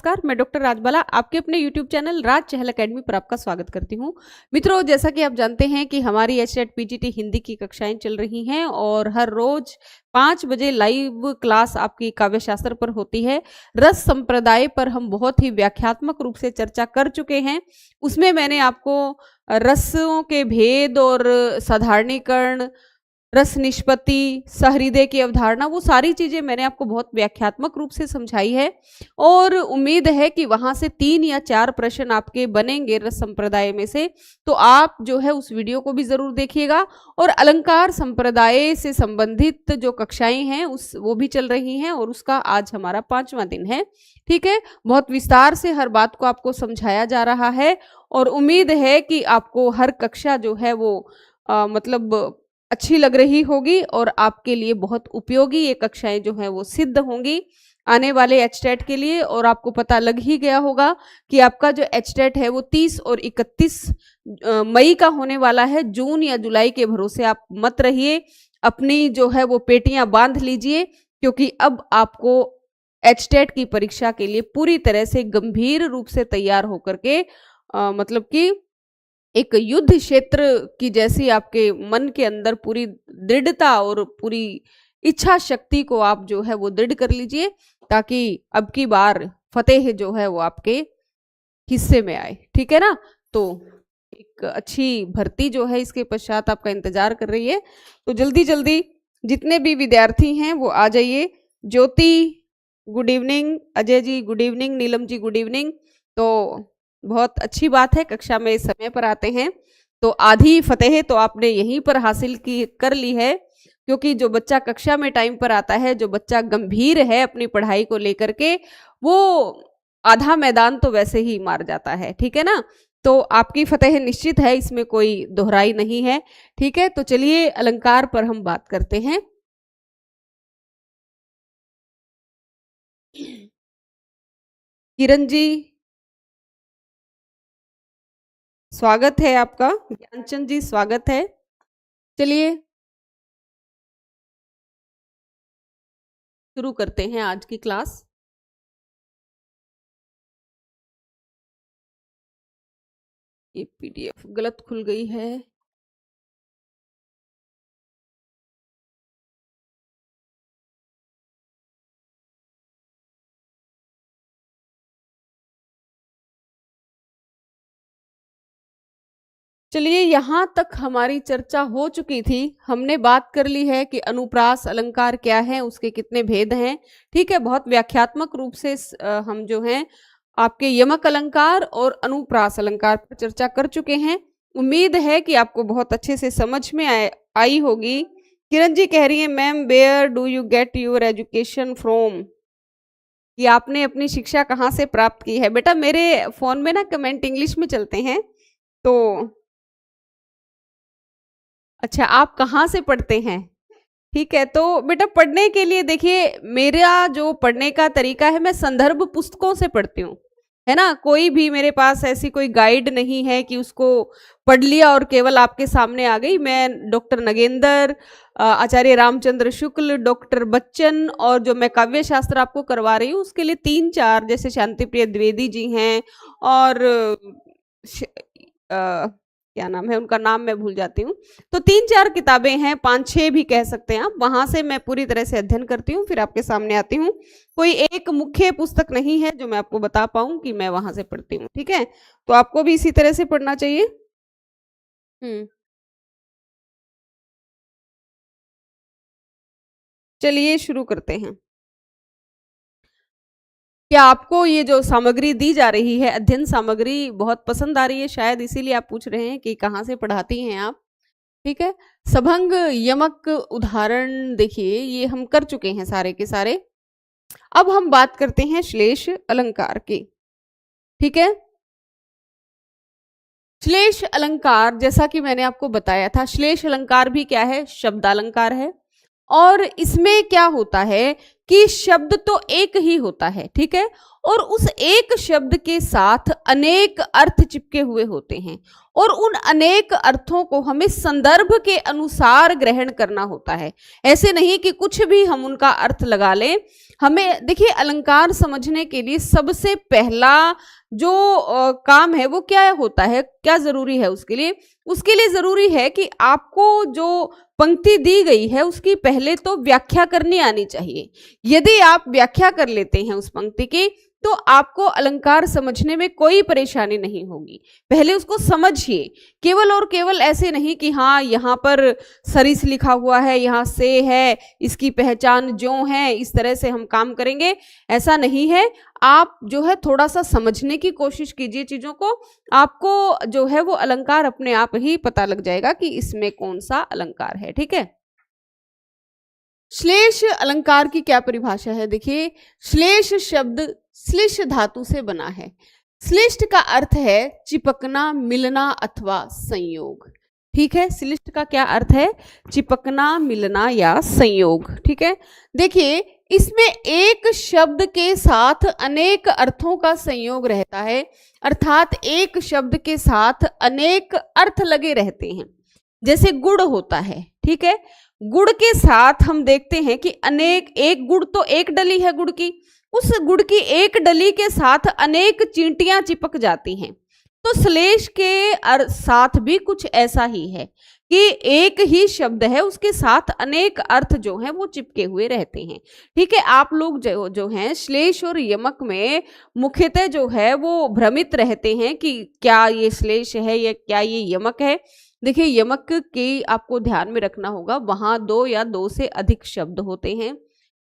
नमस्कार, मैं डॉक्टर राजबाला आपके अपने YouTube चैनल राज चहल एकेडमी पर आपका स्वागत करती हूँ। मित्रों, जैसा कि आप जानते हैं कि हमारी एचटेट पीजीटी हिंदी की कक्षाएं चल रही हैं और हर रोज 5 बजे लाइव क्लास आपकी काव्य शास्त्र पर होती है। रस संप्रदाय पर हम बहुत ही व्याख्यात्मक रूप से चर्चा कर चुके हैं। उसमें मैंने आपको रसों के भेद और साधारणीकरण, रस निष्पत्ति, सहृदय की अवधारणा, वो सारी चीजें मैंने आपको बहुत व्याख्यात्मक रूप से समझाई है और उम्मीद है कि वहां से 3 या 4 प्रश्न आपके बनेंगे रस संप्रदाय में से। तो आप जो है उस वीडियो को भी जरूर देखिएगा। और अलंकार संप्रदाय से संबंधित जो कक्षाएं हैं वो भी चल रही हैं और उसका आज हमारा 5वां दिन है। ठीक है, बहुत विस्तार से हर बात को आपको समझाया जा रहा है और उम्मीद है कि आपको हर कक्षा जो है वो मतलब अच्छी लग रही होगी और आपके लिए बहुत उपयोगी ये कक्षाएं जो हैं वो सिद्ध होंगी आने वाले एचटेट के लिए। और आपको पता लग ही गया होगा कि आपका जो एचटेट है वो 30 और 31 मई का होने वाला है। जून या जुलाई के भरोसे आप मत रहिए, अपनी जो है वो पेटियां बांध लीजिए, क्योंकि अब आपको एचटेट की परीक्षा के लिए पूरी तरह से गंभीर रूप से तैयार होकर के मतलब कि एक युद्ध क्षेत्र की जैसी आपके मन के अंदर पूरी दृढ़ता और पूरी इच्छा शक्ति को आप जो है वो दृढ़ कर लीजिए, ताकि अब की बार फतेह जो है वो आपके हिस्से में आए। ठीक है ना। तो एक अच्छी भर्ती जो है इसके पश्चात आपका इंतजार कर रही है। तो जल्दी जल्दी जितने भी विद्यार्थी हैं वो आ जाइए। ज्योति good evening, Ajay ji good evening, Neelam ji good evening. तो बहुत अच्छी बात है, कक्षा में समय पर आते हैं। तो आधी फतेह तो आपने यहीं पर हासिल की कर ली है, क्योंकि जो बच्चा कक्षा में टाइम पर आता है, जो बच्चा गंभीर है अपनी पढ़ाई को लेकर के, वो आधा मैदान तो वैसे ही मार जाता है। ठीक है ना। तो आपकी फतेह निश्चित है, इसमें कोई दोहराई नहीं है। ठीक है, तो चलिए अलंकार पर हम बात करते हैं। किरण जी स्वागत है आपका, ज्ञानचंद जी स्वागत है। चलिए शुरू करते हैं आज की क्लास। ये पीडीएफ गलत खुल गई है। चलिए, यहाँ तक हमारी चर्चा हो चुकी थी। हमने बात कर ली है कि अनुप्रास अलंकार क्या है, उसके कितने भेद हैं। ठीक है, बहुत व्याख्यात्मक रूप से हम जो हैं आपके यमक अलंकार और अनुप्रास अलंकार पर चर्चा कर चुके हैं। उम्मीद है कि आपको बहुत अच्छे से समझ में आई होगी। किरण जी कह रही है, ma'am where do you get your education from, कि आपने अपनी शिक्षा कहाँ से प्राप्त की है। बेटा मेरे फोन में ना कमेंट इंग्लिश में चलते हैं, तो अच्छा आप कहाँ से पढ़ते हैं। ठीक है, तो बेटा पढ़ने के लिए देखिए, मेरा जो पढ़ने का तरीका है, मैं संदर्भ पुस्तकों से पढ़ती हूँ, है ना। कोई भी मेरे पास ऐसी कोई गाइड नहीं है कि उसको पढ़ लिया और केवल आपके सामने आ गई। मैं डॉक्टर नगेंद्र, आचार्य रामचंद्र शुक्ल, डॉक्टर बच्चन, और जो मैं काव्य शास्त्र आपको करवा रही हूँ उसके लिए 3-4 जैसे शांति प्रिय द्विवेदी जी हैं, और क्या नाम है उनका, नाम मैं भूल जाती हूँ। तो 3-4 किताबें हैं, 5-6 भी कह सकते हैं आप। वहां से मैं पूरी तरह से अध्ययन करती हूँ, फिर आपके सामने आती हूँ। कोई एक मुख्य पुस्तक नहीं है जो मैं आपको बता पाऊँ कि मैं वहां से पढ़ती हूँ। ठीक है, तो आपको भी इसी तरह से पढ़ना चाहिए। चलिए शुरू करते हैं। क्या आपको ये जो सामग्री दी जा रही है, अध्ययन सामग्री, बहुत पसंद आ रही है? शायद इसीलिए आप पूछ रहे हैं कि कहाँ से पढ़ाती हैं आप। ठीक है, सभंग यमक उदाहरण देखिए, ये हम कर चुके हैं सारे के सारे। अब हम बात करते हैं श्लेष अलंकार की। ठीक है, श्लेष अलंकार जैसा कि मैंने आपको बताया था, श्लेष अलंकार भी क्या है, शब्द अलंकार है। और इसमें क्या होता है कि शब्द तो एक ही होता है, ठीक है, और उस एक शब्द के साथ अनेक अर्थ चिपके हुए होते हैं और उन अनेक अर्थों को हमें संदर्भ के अनुसार ग्रहण करना होता है। ऐसे नहीं कि कुछ भी हम उनका अर्थ लगा लें। हमें देखिए, अलंकार समझने के लिए सबसे पहला जो काम है वो क्या होता है, क्या जरूरी है उसके लिए जरूरी है कि आपको जो पंक्ति दी गई है उसकी पहले तो व्याख्या करनी आनी चाहिए। यदि आप व्याख्या कर लेते हैं उस पंक्ति की तो आपको अलंकार समझने में कोई परेशानी नहीं होगी। पहले उसको समझिए, केवल और केवल ऐसे नहीं कि हाँ यहाँ पर सरिस लिखा हुआ है, यहाँ से है, इसकी पहचान ज्यों है, इस तरह से हम काम करेंगे, ऐसा नहीं है। आप जो है थोड़ा सा समझने की कोशिश कीजिए चीजों को, आपको जो है वो अलंकार अपने आप ही पता लग जाएगा कि इसमें कौन सा अलंकार है, ठीक है। श्लेष अलंकार की क्या परिभाषा है? देखिए, श्लेष शब्द श्लिष धातु से बना है। श्लिष्ट का अर्थ है चिपकना, मिलना अथवा संयोग, ठीक है। श्लिष्ट का क्या अर्थ है? चिपकना, मिलना या संयोग, ठीक है। देखिए, इसमें एक शब्द के साथ अनेक अर्थों का संयोग रहता है, अर्थात एक शब्द के साथ अनेक अर्थ लगे रहते हैं। जैसे गुड़ होता है, ठीक है, गुड़ के साथ हम देखते हैं कि अनेक, एक गुड़ तो एक डली है गुड़ की, उस गुड़ की एक डली के साथ अनेक चींटियां चिपक जाती हैं। तो श्लेष के साथ भी कुछ ऐसा ही है कि एक ही शब्द है, उसके साथ अनेक अर्थ जो हैं वो चिपके हुए रहते हैं, ठीक है। आप लोग जो हैं श्लेष और यमक में मुख्यतः जो है वो भ्रमित रहते हैं कि क्या ये श्लेष है या क्या ये यमक है। देखिए, यमक की आपको ध्यान में रखना होगा, वहां 2 या 2 से अधिक शब्द होते हैं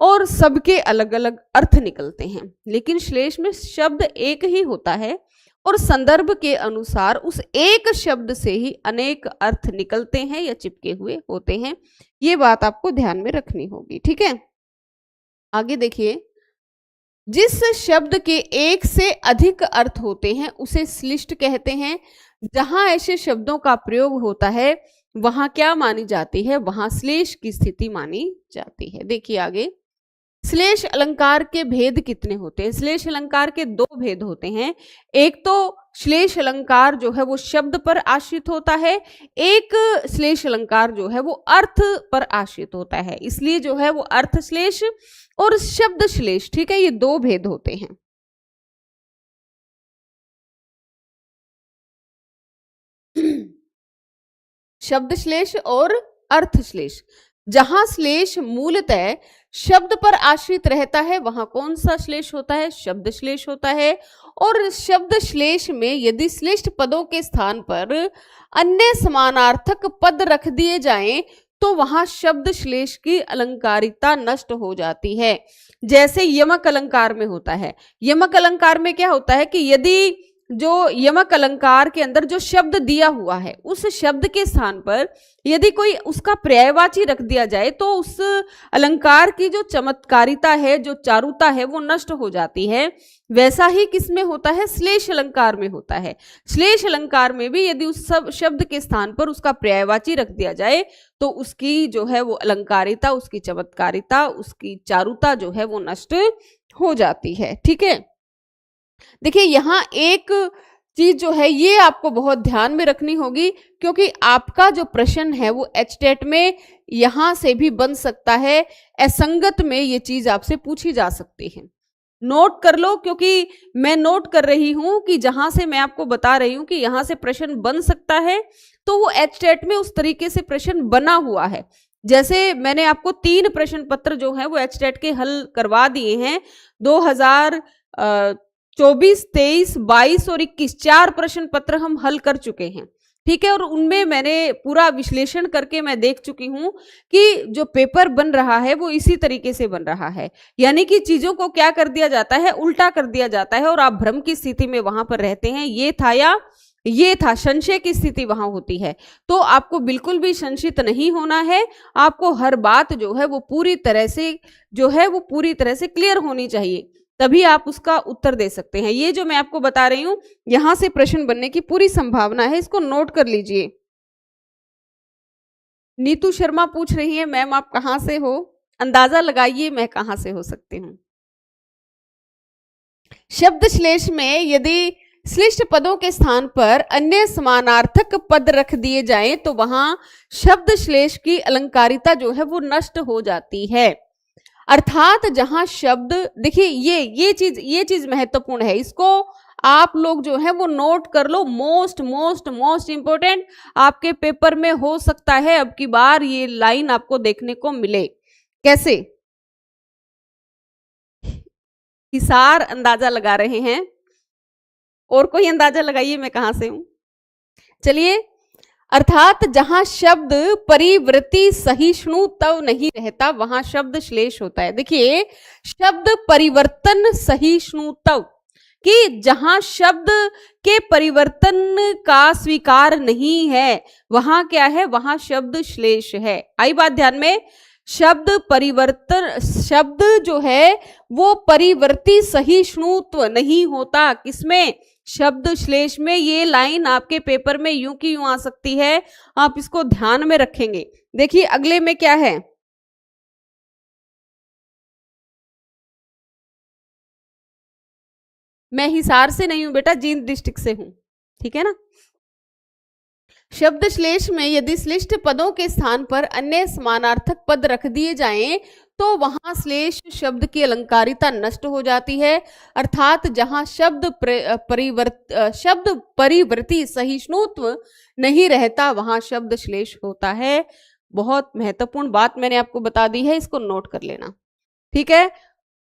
और सबके अलग अलग अर्थ निकलते हैं, लेकिन श्लेष में शब्द एक ही होता है और संदर्भ के अनुसार उस एक शब्द से ही अनेक अर्थ निकलते हैं या चिपके हुए होते हैं। ये बात आपको ध्यान में रखनी होगी, ठीक है। आगे देखिए, जिस शब्द के एक से अधिक अर्थ होते हैं उसे श्लिष्ट कहते हैं। जहां ऐसे शब्दों का प्रयोग होता है वहां क्या मानी जाती है? वहां श्लेष की स्थिति मानी जाती है। देखिए आगे, श्लेष अलंकार के भेद कितने होते हैं? श्लेष अलंकार के 2 भेद होते हैं। एक तो श्लेष अलंकार जो है वो शब्द पर आश्रित होता है, एक श्लेष अलंकार जो है वो अर्थ पर आश्रित होता है, इसलिए जो है वो अर्थ श्लेष और शब्द श्लेष, ठीक है, ये 2 भेद होते हैं। शब्द श्लेष और अर्थ श्लेष। जहां श्लेष मूलतः शब्द पर आश्रित रहता है वहां कौन सा श्लेष होता है? शब्द श्लेष होता है। और शब्द श्लेष में यदि श्लिष्ट पदों के स्थान पर अन्य समानार्थक पद रख दिए जाएं तो वहां शब्द श्लेष की अलंकारिकता नष्ट हो जाती है। जैसे यमक अलंकार में होता है। यमक अलंकार में क्या होता है कि यदि जो यमक अलंकार के अंदर जो शब्द दिया हुआ है उस शब्द के स्थान पर यदि कोई उसका पर्यायवाची रख दिया जाए तो उस अलंकार की जो चमत्कारिता है, जो चारुता है, वो नष्ट हो जाती है। वैसा ही किसमें होता है? श्लेष अलंकार में होता है। श्लेष अलंकार में भी यदि उस सब शब्द के स्थान पर उसका पर्यायवाची रख दिया जाए तो उसकी जो है वो अलंकारिता, उसकी चमत्कारिता, उसकी चारुता जो है वो नष्ट हो जाती है, ठीक है। देखिए, यहाँ एक चीज जो है ये आपको बहुत ध्यान में रखनी होगी, क्योंकि आपका जो प्रश्न है वो एचटेट में यहां से भी बन सकता है। असंगत में ये चीज आपसे पूछी जा सकती है। नोट कर लो, क्योंकि मैं नोट कर रही हूं कि जहां से मैं आपको बता रही हूं कि यहां से प्रश्न बन सकता है तो वो एचटेट में उस तरीके से प्रश्न बना हुआ है। जैसे मैंने आपको 3 प्रश्न पत्र जो है वो एचटेट के हल करवा दिए हैं। 2024, 23, 22 और 21 4 प्रश्न पत्र हम हल कर चुके हैं, ठीक है। और उनमें मैंने पूरा विश्लेषण करके मैं देख चुकी हूं कि जो पेपर बन रहा है वो इसी तरीके से बन रहा है, यानी कि चीजों को क्या कर दिया जाता है, उल्टा कर दिया जाता है और आप भ्रम की स्थिति में वहां पर रहते हैं। ये था या ये था, संशय की स्थिति वहां होती है। तो आपको बिल्कुल भी संशित नहीं होना है। आपको हर बात जो है वो पूरी तरह से क्लियर होनी चाहिए, तभी आप उसका उत्तर दे सकते हैं। ये जो मैं आपको बता रही हूं यहां से प्रश्न बनने की पूरी संभावना है, इसको नोट कर लीजिए। नीतू शर्मा पूछ रही है, मैम आप कहां से हो? अंदाजा लगाइए मैं कहां से हो सकती हूं। शब्द श्लेष में यदि श्लिष्ट पदों के स्थान पर अन्य समानार्थक पद रख दिए जाएं तो वहां शब्द श्लेष की अलंकारिता जो है वो नष्ट हो जाती है। अर्थात जहां शब्द, देखिए ये चीज महत्वपूर्ण है, इसको आप लोग जो है वो नोट कर लो। मोस्ट मोस्ट मोस्ट इंपोर्टेंट, आपके पेपर में हो सकता है अब की बार ये लाइन आपको देखने को मिले। कैसे? हिसार अंदाजा लगा रहे हैं, और कोई अंदाजा लगाइए मैं कहां से हूं। चलिए, अर्थात जहां शब्द परिवृत्ति सहिष्णु तव नहीं रहता वहां शब्द श्लेष होता है। देखिए, शब्द परिवर्तन सहिष्णु तव, कि जहां शब्द के परिवर्तन का स्वीकार नहीं है वहां क्या है, वहां शब्द श्लेष है। आई बात ध्यान में? शब्द परिवर्तन, शब्द जो है वो परिवर्ती सहिष्णुत्व नहीं होता। किसमें? शब्द श्लेष में। ये लाइन आपके पेपर में यूं की यूं आ सकती है, आप इसको ध्यान में रखेंगे। देखिए अगले में क्या है, मैं हिसार से नहीं हूं बेटा, जींद डिस्ट्रिक्ट से हूं, ठीक है ना। शब्द श्लेष में यदि श्लिष्ट पदों के स्थान पर अन्य समानार्थक पद रख दिए जाएं तो वहां श्लेष शब्द की अलंकारिता नष्ट हो जाती है। अर्थात जहां शब्द परिवर्ती सहिष्णुत्व नहीं रहता वहां शब्द श्लेष होता है। बहुत महत्वपूर्ण बात मैंने आपको बता दी है, इसको नोट कर लेना, ठीक है।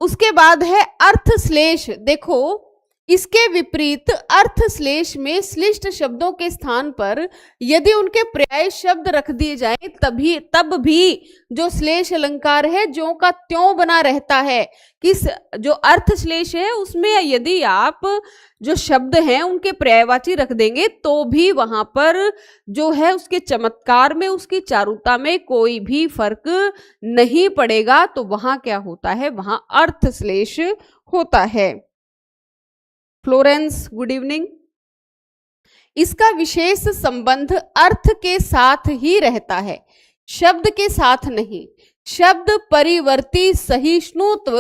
उसके बाद है अर्थ श्लेष। देखो, इसके विपरीत अर्थ श्लेष में श्लिष्ट शब्दों के स्थान पर यदि उनके पर्याय शब्द रख दिए जाएं तब भी जो श्लेष अलंकार है ज्यों का त्यों बना रहता है। किस जो अर्थ श्लेष है उसमें यदि आप जो शब्द हैं उनके पर्यायवाची रख देंगे तो भी वहां पर जो है उसके चमत्कार में, उसकी चारुता में कोई भी फर्क नहीं पड़ेगा। तो वहां क्या होता है, वहां अर्थ श्लेष होता है। Florence, good evening. इसका विशेष संबंध अर्थ के साथ ही रहता है, शब्द के साथ नहीं। शब्द परिवर्ती सहिष्णुत्व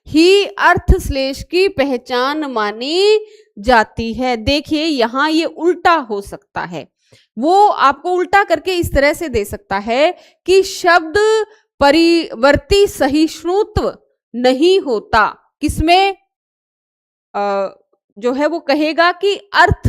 ही अर्थ श्लेष की पहचान मानी जाती है। देखिए यहां ये उल्टा हो सकता है, वो आपको उल्टा करके इस तरह से दे सकता है कि शब्द परिवर्ती सहिष्णुत्व नहीं होता। किसमें? जो है वो कहेगा कि अर्थ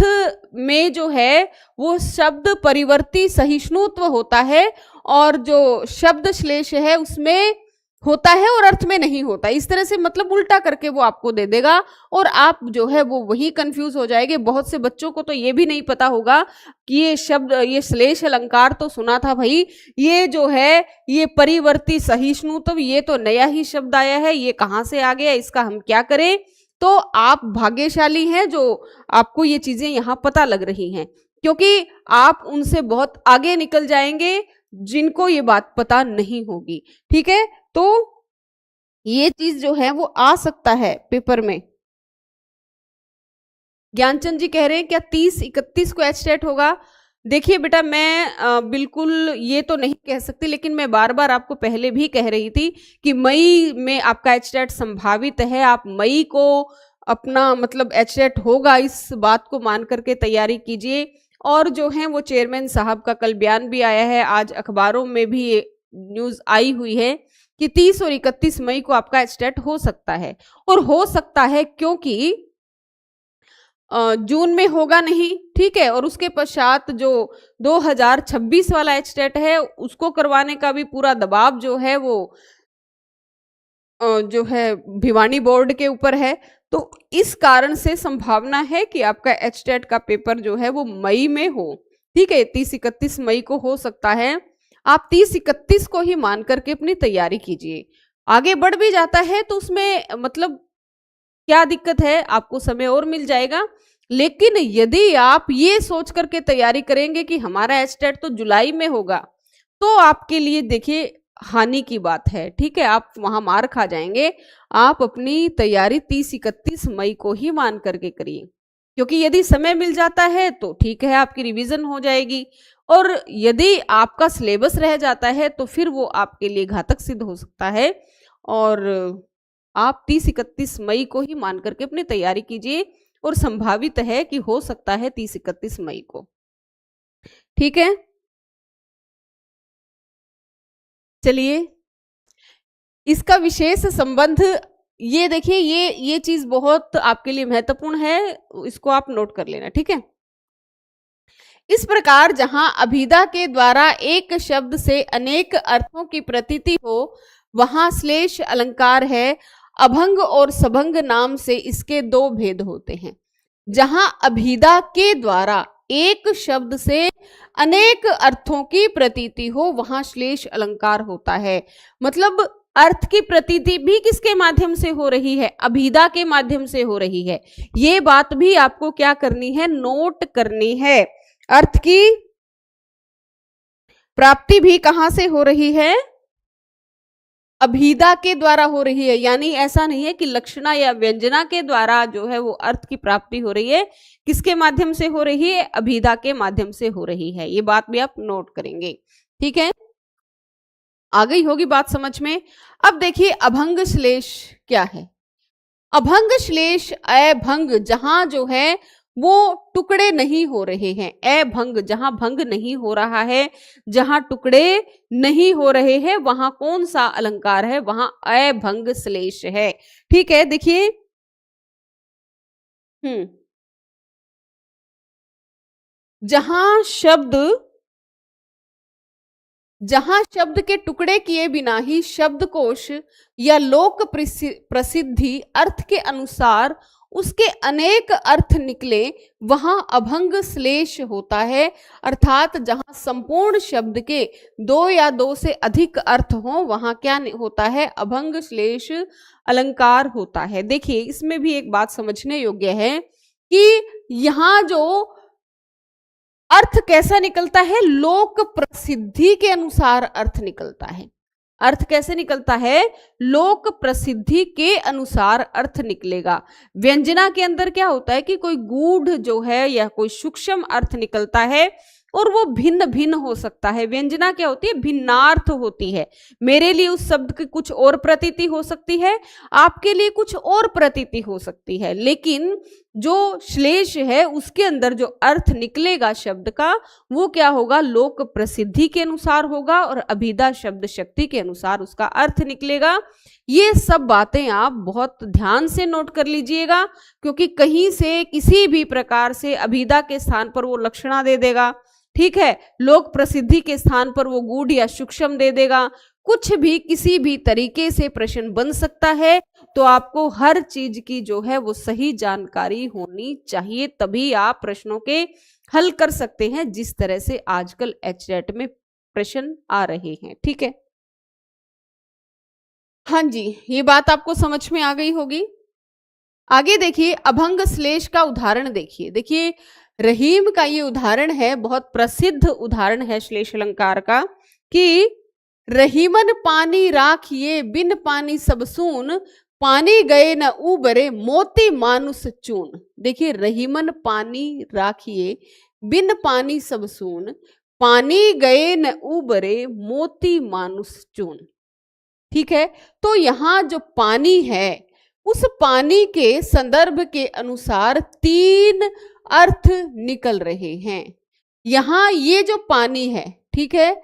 में जो है वो शब्द परिवर्ती सहिष्णुत्व होता है और जो शब्द श्लेष है उसमें होता है और अर्थ में नहीं होता। इस तरह से मतलब उल्टा करके वो आपको दे देगा और आप जो है वो वही कंफ्यूज हो जाएंगे। बहुत से बच्चों को तो ये भी नहीं पता होगा कि ये शब्द, ये श्लेष अलंकार तो सुना था भाई, ये जो है ये परिवर्ती सहिष्णुत्व ये तो नया ही शब्द आया है, ये कहाँ से आ गया, इसका हम क्या करें। तो आप भाग्यशाली हैं जो आपको ये चीजें यहाँ पता लग रही हैं, क्योंकि आप उनसे बहुत आगे निकल जाएंगे जिनको ये बात पता नहीं होगी, ठीक है। तो ये चीज जो है वो आ सकता है पेपर में। ज्ञानचंद जी कह रहे हैं क्या 30-31 को एचटेट होगा। देखिए बेटा, मैं बिल्कुल ये तो नहीं कह सकती, लेकिन मैं बार बार आपको पहले भी कह रही थी कि मई में आपका एचटेट संभावित है। आप मई को अपना मतलब एचटेट होगा इस बात को मान करके तैयारी कीजिए। और जो है वो चेयरमैन साहब का कल बयान भी आया है, आज अखबारों में भी न्यूज आई हुई है कि 30 और 31 मई को आपका एचटेट हो सकता है। और हो सकता है क्योंकि जून में होगा नहीं, ठीक है। और उसके पश्चात जो 2026 वाला एचटेट है उसको करवाने का भी पूरा दबाव जो है वो जो है भिवानी बोर्ड के ऊपर है। तो इस कारण से संभावना है कि आपका एचटेट का पेपर जो है वो मई में हो, ठीक है। 30-31 मई को हो सकता है। आप 30-31 को ही मान करके अपनी तैयारी कीजिए। आगे बढ़ भी जाता है तो उसमें मतलब क्या दिक्कत है, आपको समय और मिल जाएगा। लेकिन यदि आप ये सोच करके तैयारी करेंगे कि हमारा एचटेट तो जुलाई में होगा, तो आपके लिए देखिए हानि की बात है, ठीक है। आप वहां मार खा जाएंगे। आप अपनी तैयारी 30-31 मई को ही मान करके करिए। क्योंकि यदि समय मिल जाता है तो ठीक है, आपकी रिवीजन हो जाएगी, और यदि आपका सिलेबस रह जाता है तो फिर वो आपके लिए घातक सिद्ध हो सकता है। और आप 30-31 मई को ही मान करके अपनी तैयारी कीजिए, और संभावित है कि हो सकता है 30-31 मई को। ठीक है, चलिए इसका विशेष संबंध, ये देखिए, ये चीज बहुत आपके लिए महत्वपूर्ण है, इसको आप नोट कर लेना। ठीक है, इस प्रकार जहां अभिधा के द्वारा एक शब्द से अनेक अर्थों की प्रतीति हो, वहां श्लेष अलंकार है। अभंग और सभंग नाम से इसके दो भेद होते हैं। जहां अभिधा के द्वारा एक शब्द से अनेक अर्थों की प्रतीति हो, वहां श्लेष अलंकार होता है। मतलब अर्थ की प्रतीति भी किसके माध्यम से हो रही है? अभिधा के माध्यम से हो रही है। ये बात भी आपको क्या करनी है? नोट करनी है। अर्थ की प्राप्ति भी कहां से हो रही है? अभिधा के द्वारा हो रही है। यानी ऐसा नहीं है कि लक्षणा या व्यंजना के द्वारा जो है वो अर्थ की प्राप्ति हो रही है। किसके माध्यम से हो रही है? अभिधा के माध्यम से हो रही है। ये बात भी आप नोट करेंगे। ठीक है, आ गई होगी बात समझ में। अब देखिए अभंग श्लेष क्या है। अभंग श्लेष अभंग, जहां जो है वो टुकड़े नहीं हो रहे हैं। अभंग, जहां भंग नहीं हो रहा है, जहां टुकड़े नहीं हो रहे हैं, वहां कौन सा अलंकार है? वहां अभंग श्लेष है। ठीक है, देखिए जहां शब्द के टुकड़े किए बिना ही शब्दकोश या लोक प्रसिद्धि अर्थ के अनुसार उसके अनेक अर्थ निकले, वहां अभंग श्लेष होता है। अर्थात जहां संपूर्ण शब्द के दो या दो से अधिक अर्थ हो, वहां क्या होता है? अभंग श्लेष अलंकार होता है। देखिए इसमें भी एक बात समझने योग्य है कि यहां जो अर्थ कैसा निकलता है? लोक प्रसिद्धि के अनुसार अर्थ निकलता है। अर्थ कैसे निकलता है? लोक प्रसिद्धि के अनुसार अर्थ निकलेगा। व्यंजना के अंदर क्या होता है कि कोई गूढ़ जो है या कोई सूक्ष्म अर्थ निकलता है, और वो भिन्न भिन्न हो सकता है। व्यंजना क्या होती है? भिन्नार्थ होती है। मेरे लिए उस शब्द की कुछ और प्रतीति हो सकती है, आपके लिए कुछ और प्रतीति हो सकती है, लेकिन जो श्लेष है उसके अंदर जो अर्थ निकलेगा शब्द का, वो क्या होगा? लोक प्रसिद्धि के अनुसार होगा, और अभिधा शब्द शक्ति के अनुसार उसका अर्थ निकलेगा। ये सब बातें आप बहुत ध्यान से नोट कर लीजिएगा, क्योंकि कहीं से किसी भी प्रकार से अभिधा के स्थान पर वो लक्षणा दे देगा, ठीक है, लोक प्रसिद्धि के स्थान पर वो गूढ़ या सूक्ष्म दे देगा, कुछ भी किसी भी तरीके से प्रश्न बन सकता है। तो आपको हर चीज की जो है वो सही जानकारी होनी चाहिए, तभी आप प्रश्नों के हल कर सकते हैं, जिस तरह से आजकल एचटेट में प्रश्न आ रहे हैं। ठीक है, हाँ जी, ये बात आपको समझ में आ गई होगी। आगे देखिए अभंग श्लेष का उदाहरण देखिए। देखिए रहीम का ये उदाहरण है, बहुत प्रसिद्ध उदाहरण है श्लेष अलंकार का, कि रहीमन पानी राखिए बिन पानी सब सून, पानी गए न उबरे मोती मानुस चून। देखिए रहीमन पानी राखिए बिन पानी सब सून, पानी गए न उबरे मोती मानुस चून। ठीक है, तो यहां जो पानी है, उस पानी के संदर्भ के अनुसार तीन अर्थ निकल रहे हैं। यहां ये जो पानी है, ठीक है,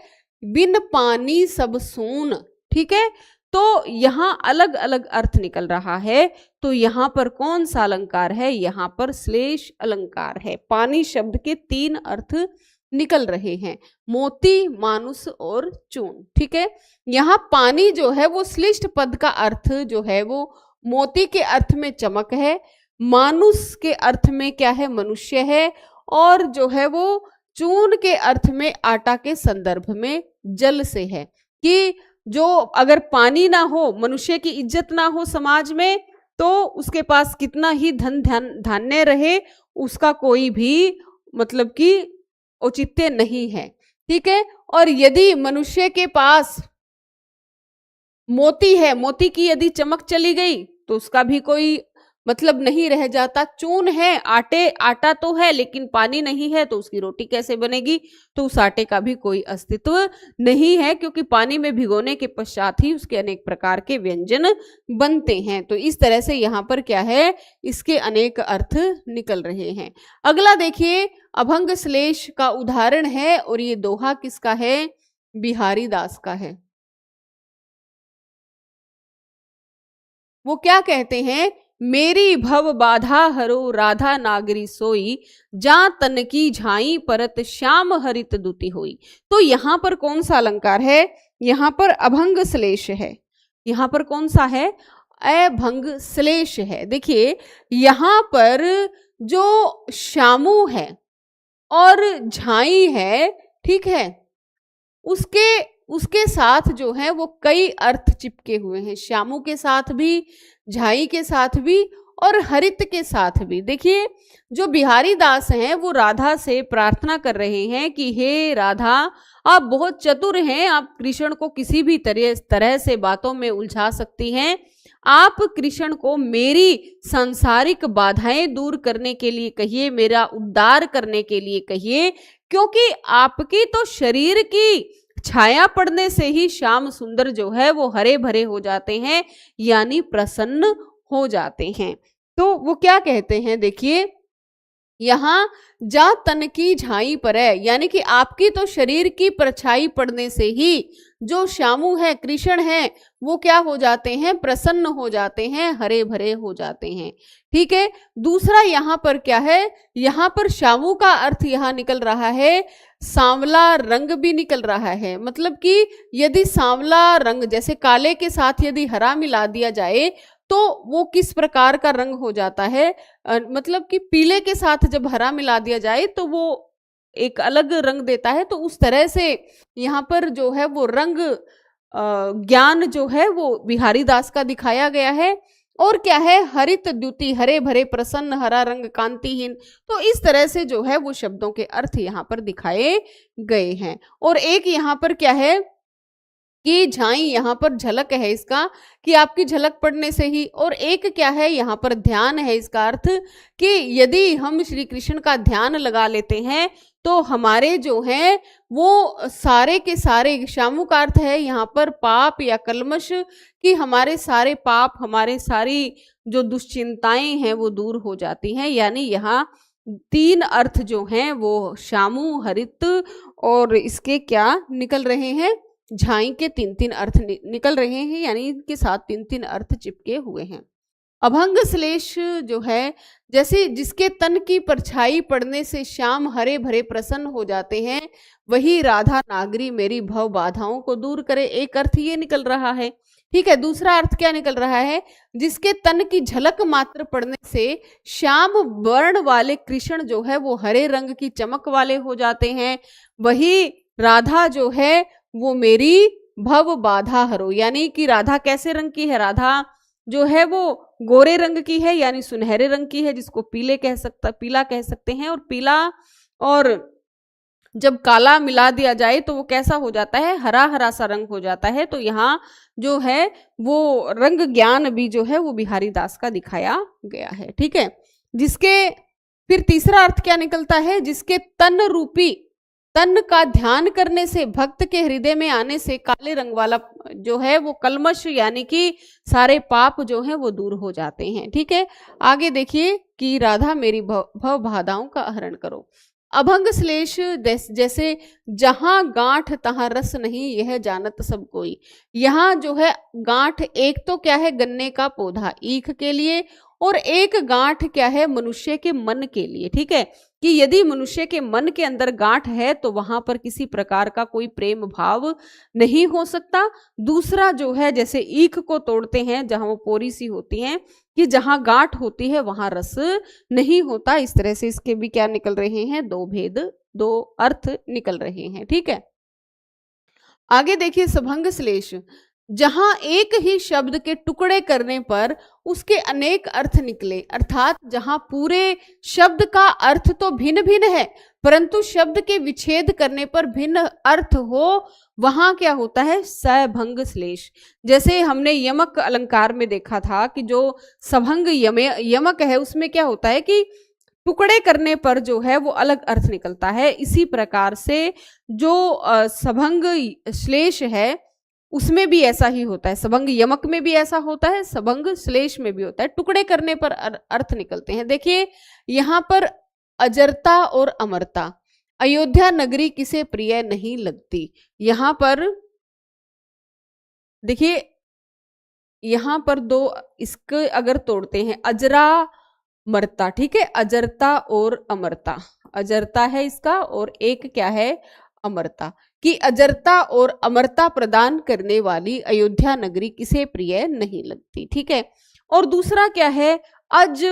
बिन पानी सब सून, ठीक है, तो यहां अलग अलग अर्थ निकल रहा है। तो यहां पर कौन सा अलंकार है? यहां पर श्लेष अलंकार है। पानी शब्द के तीन अर्थ निकल रहे हैं, मोती, मानुस और चून। ठीक है, यहाँ पानी जो है वो श्लिष्ट पद का अर्थ जो है वो मोती के अर्थ में चमक है, मानुस के अर्थ में क्या है? मनुष्य है, और जो है वो चून के अर्थ में आटा के संदर्भ में जल से है। कि जो अगर पानी ना हो, मनुष्य की इज्जत ना हो समाज में, तो उसके पास कितना ही धन धान्य रहे, उसका कोई भी मतलब कि औचित्य नहीं है। ठीक है, और यदि मनुष्य के पास मोती है, मोती की यदि चमक चली गई तो उसका भी कोई मतलब नहीं रह जाता। चून है, आटा तो है लेकिन पानी नहीं है, तो उसकी रोटी कैसे बनेगी? तो उस आटे का भी कोई अस्तित्व नहीं है, क्योंकि पानी में भिगोने के पश्चात ही उसके अनेक प्रकार के व्यंजन बनते हैं। तो इस तरह से यहाँ पर क्या है, इसके अनेक अर्थ निकल रहे हैं। अगला देखिए, अभंग श्लेष का उदाहरण है, और ये दोहा किसका है? बिहारी दास का है। वो क्या कहते हैं? मेरी भव बाधा हरो राधा नागरी सोई, जा तन की झाई परत श्याम हरित दुति होई। तो यहां पर कौन सा अलंकार है? यहां पर अभंग श्लेष है। यहां पर कौन सा है? अभंग श्लेष है। देखिए यहां पर जो श्यामू है और झाई है, ठीक है, उसके उसके साथ जो है वो कई अर्थ चिपके हुए हैं। श्यामू के साथ भी, झाई के साथ भी, और हरित के साथ भी। देखिए जो बिहारी दास हैं वो राधा से प्रार्थना कर रहे हैं कि हे राधा, आप बहुत चतुर हैं, आप कृष्ण को किसी भी तरह से बातों में उलझा सकती हैं। आप कृष्ण को मेरी सांसारिक बाधाएं दूर करने के लिए कहिए, मेरा उद्धार करने के लिए कहिए, क्योंकि आपकी तो शरीर की छाया पड़ने से ही श्याम सुंदर जो है वो हरे भरे हो जाते हैं, यानी प्रसन्न हो जाते हैं। तो वो क्या कहते हैं, देखिए यहाँ जा तन की झाई पर है, यानी कि आपकी तो शरीर की परछाई पड़ने से ही जो श्यामू है, कृष्ण है, वो क्या हो जाते हैं? प्रसन्न हो जाते हैं, हरे भरे हो जाते हैं। ठीक है। दूसरा यहाँ पर क्या है? यहाँ पर श्यामू का अर्थ यहाँ निकल रहा है सांवला रंग भी निकल रहा है। मतलब कि यदि सांवला रंग जैसे काले के साथ यदि हरा मिला दिया जाए तो वो किस प्रकार का रंग हो जाता है? मतलब कि पीले के साथ जब हरा मिला दिया जाए तो वो एक अलग रंग देता है। तो उस तरह से यहाँ पर जो है वो रंग ज्ञान जो है वो बिहारी दास का दिखाया गया है। और क्या है? हरित द्युति, हरे भरे, प्रसन्न, हरा रंग, कांतिहीन। तो इस तरह से जो है वो शब्दों के अर्थ यहाँ पर दिखाए गए हैं। और एक यहाँ पर क्या है कि झाई, यहाँ पर झलक है इसका कि आपकी झलक पड़ने से ही। और एक क्या है? यहाँ पर ध्यान है, इसका अर्थ कि यदि हम श्री कृष्ण का ध्यान लगा लेते हैं तो हमारे जो हैं वो सारे के सारे, श्यामू का अर्थ है यहाँ पर पाप या कलमश, कि हमारे सारे पाप, हमारे सारी जो दुश्चिंताएं हैं वो दूर हो जाती हैं। यानी यहाँ तीन अर्थ जो हैं वो श्यामू, हरित और इसके क्या निकल रहे हैं? झाई के तीन तीन अर्थ निकल रहे हैं, यानी इनके साथ तीन तीन अर्थ चिपके हुए हैं। अभंग श्लेष जो है, जैसे जिसके तन की परछाई पड़ने से श्याम हरे भरे प्रसन्न हो जाते हैं, वही राधा नागरी मेरी भव बाधाओं को दूर करे। एक अर्थ ये निकल रहा है। ठीक है। दूसरा अर्थ क्या निकल रहा है? जिसके तन की झलक मात्र पड़ने से श्याम वर्ण वाले कृष्ण जो है वो हरे रंग की चमक वाले हो जाते हैं, वही राधा जो है वो मेरी भव बाधा हरो। यानी कि राधा कैसे रंग की है? राधा जो है वो गोरे रंग की है, यानी सुनहरे रंग की है, जिसको पीला कह सकते हैं। और पीला और जब काला मिला दिया जाए तो वो कैसा हो जाता है? हरा हरा सा रंग हो जाता है। तो यहाँ जो है वो रंग ज्ञान भी जो है वो बिहारी दास का दिखाया गया है। ठीक है। जिसके फिर तीसरा अर्थ क्या निकलता है? जिसके तन रूपी, तन का ध्यान करने से, भक्त के हृदय में आने से काले रंग वाला जो है वो कलमश, यानी कि सारे पाप जो हैं वो दूर हो जाते हैं। ठीक है। आगे देखिए कि राधा मेरी भव बाधाओं का हरण करो। अभंग श्लेष जैसे जहां गांठ तहां रस नहीं, यह जानत सब कोई। यहाँ जो है गांठ, एक तो क्या है? गन्ने का पौधा ईख के लिए, और एक गांठ क्या है? मनुष्य के मन के लिए। ठीक है। कि यदि मनुष्य के मन के अंदर गांठ है तो वहां पर किसी प्रकार का कोई प्रेम भाव नहीं हो सकता। दूसरा जो है, जैसे ईख को तोड़ते हैं जहां वो पोरी सी होती है, कि जहां गांठ होती है वहां रस नहीं होता। इस तरह से इसके भी क्या निकल रहे हैं? दो भेद, दो अर्थ निकल रहे हैं। ठीक है। आगे देखिए सभंग श्लेष, जहां एक ही शब्द के टुकड़े करने पर उसके अनेक अर्थ निकले, अर्थात जहां पूरे शब्द का अर्थ तो भिन्न भिन्न है परंतु शब्द के विच्छेद करने पर भिन्न अर्थ हो, वहां क्या होता है, सभंग श्लेष। जैसे हमने यमक अलंकार में देखा था कि जो सभंग यमक है उसमें क्या होता है कि टुकड़े करने पर जो है वो अलग अर्थ निकलता है। इसी प्रकार से जो सभंग श्लेष है उसमें भी ऐसा ही होता है, सभंग यमक में भी ऐसा होता है, सभंग श्लेष में भी होता है, टुकड़े करने पर अर्थ निकलते हैं। देखिए यहां पर अजरता और अमरता, अयोध्या नगरी किसे प्रिय नहीं लगती, यहां पर देखिए यहां पर दो इसके अगर तोड़ते हैं, अजरा मरता, ठीक है, अजरता और अमरता, अजरता है इसका और एक क्या है, अमरता, कि अजरता और अमरता प्रदान करने वाली अयोध्या नगरी किसे प्रिय नहीं लगती, ठीक है। और दूसरा क्या है, अज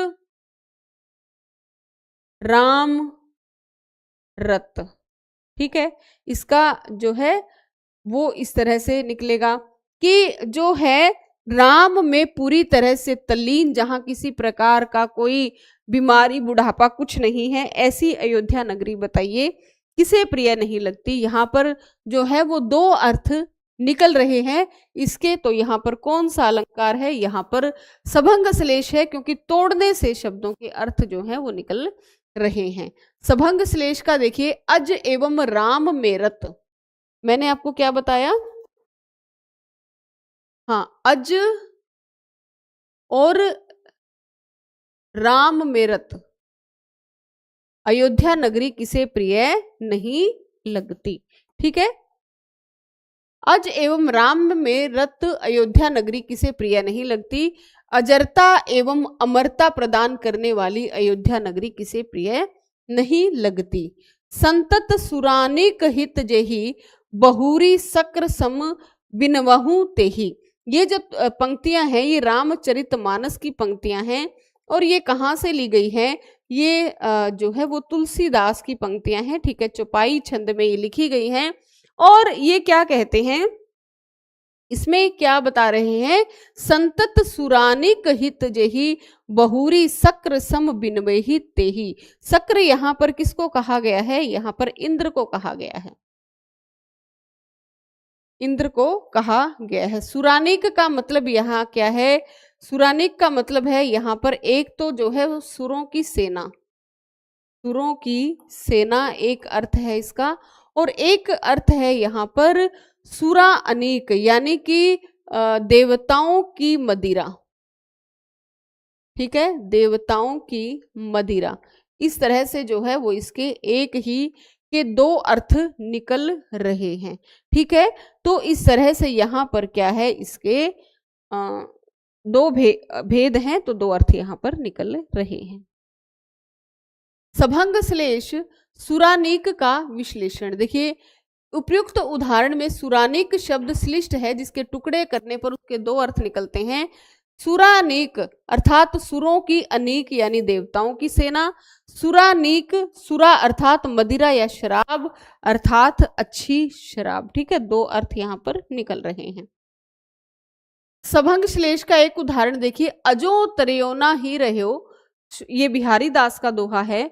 राम रत, ठीक है, इसका जो है वो इस तरह से निकलेगा कि जो है राम में पूरी तरह से तल्लीन, जहां किसी प्रकार का कोई बीमारी बुढ़ापा कुछ नहीं है, ऐसी अयोध्या नगरी बताइए किसे प्रिय नहीं लगती। यहां पर जो है वो दो अर्थ निकल रहे हैं इसके, तो यहाँ पर कौन सा अलंकार है, यहाँ पर सभंग श्लेष है, क्योंकि तोड़ने से शब्दों के अर्थ जो है वो निकल रहे हैं। सभंग श्लेष का देखिए, अज एवं राम में रत, मैंने आपको क्या बताया, हाँ, अज और राम में रत, अयोध्या नगरी किसे प्रिय नहीं लगती, ठीक है। अज एवं राम में रत अयोध्या नगरी किसे प्रिय नहीं लगती, अजरता एवं अमरता प्रदान करने वाली अयोध्या नगरी किसे प्रिय नहीं लगती। संतत सुरानिक हित जेही बहुरी सक्र सम बिनवहु तेही, ये जो पंक्तियां हैं ये रामचरितमानस की पंक्तियां हैं और ये कहाँ से ली गई हैं, ये जो है वो तुलसीदास की पंक्तियां हैं, ठीक है, चौपाई छंद में ये लिखी गई हैं। और ये क्या कहते हैं, इसमें क्या बता रहे हैं, संतत सुरानिक हित जेही बहुरी सक्र सम बिनवही तेही। सक्र यहां पर किसको कहा गया है, यहां पर इंद्र को कहा गया है, इंद्र को कहा गया है। सुरानिक का मतलब यहाँ क्या है, सुरानिक का मतलब है यहाँ पर एक तो जो है वो सुरों की सेना, सुरों की सेना एक अर्थ है इसका, और एक अर्थ है यहाँ पर सुरा अनीक, यानी कि देवताओं की मदिरा, ठीक है, देवताओं की मदिरा। इस तरह से जो है वो इसके एक ही के दो अर्थ निकल रहे हैं, ठीक है। तो इस तरह से यहाँ पर क्या है, इसके दो भेद हैं, तो दो अर्थ यहाँ पर निकल रहे हैं। सभंग श्लेष सुरानिक का विश्लेषण, देखिए उपयुक्त उदाहरण में सुरानिक शब्द श्लिष्ट है जिसके टुकड़े करने पर उसके दो अर्थ निकलते हैं। सुरानिक अर्थात सुरों की अनीक यानी देवताओं की सेना, सुरानिक सुरा अर्थात मदिरा या शराब अर्थात अच्छी शराब, ठीक है, दो अर्थ यहाँ पर निकल रहे हैं। सभंग श्लेष का एक उदाहरण देखिए, अजो तरेयोना ही रहो, ये बिहारी दास का दोहा है,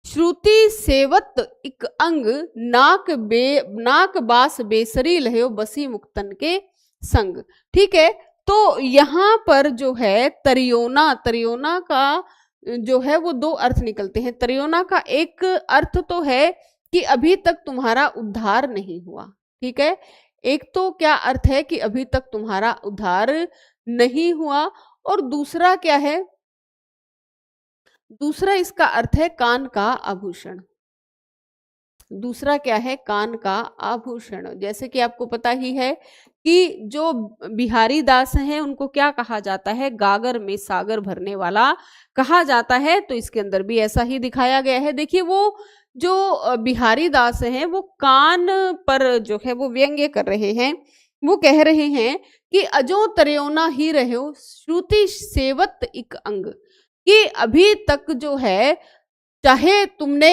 श्रुति सेवत इक अंग नाक बास बेसरी लहो बसी मुक्तन के संग, ठीक है। तो यहाँ पर जो है तरियोना, तरियोना का जो है वो दो अर्थ निकलते हैं। तरियोना का एक अर्थ तो है कि अभी तक तुम्हारा उद्धार नहीं हुआ, ठीक है, एक तो क्या अर्थ है कि अभी तक तुम्हारा उद्धार नहीं हुआ, और दूसरा क्या है, दूसरा इसका अर्थ है कान का आभूषण, दूसरा क्या है, कान का आभूषण। जैसे कि आपको पता ही है कि जो बिहारी दास हैं उनको क्या कहा जाता है, गागर में सागर भरने वाला कहा जाता है, तो इसके अंदर भी ऐसा ही दिखाया गया है। देखिए वो जो बिहारी दास हैं वो कान पर जो है वो व्यंग्य कर रहे हैं, वो कह रहे हैं कि अजो तरेयोना ही रहो श्रुति सेवत इक अंग, कि अभी तक जो है चाहे तुमने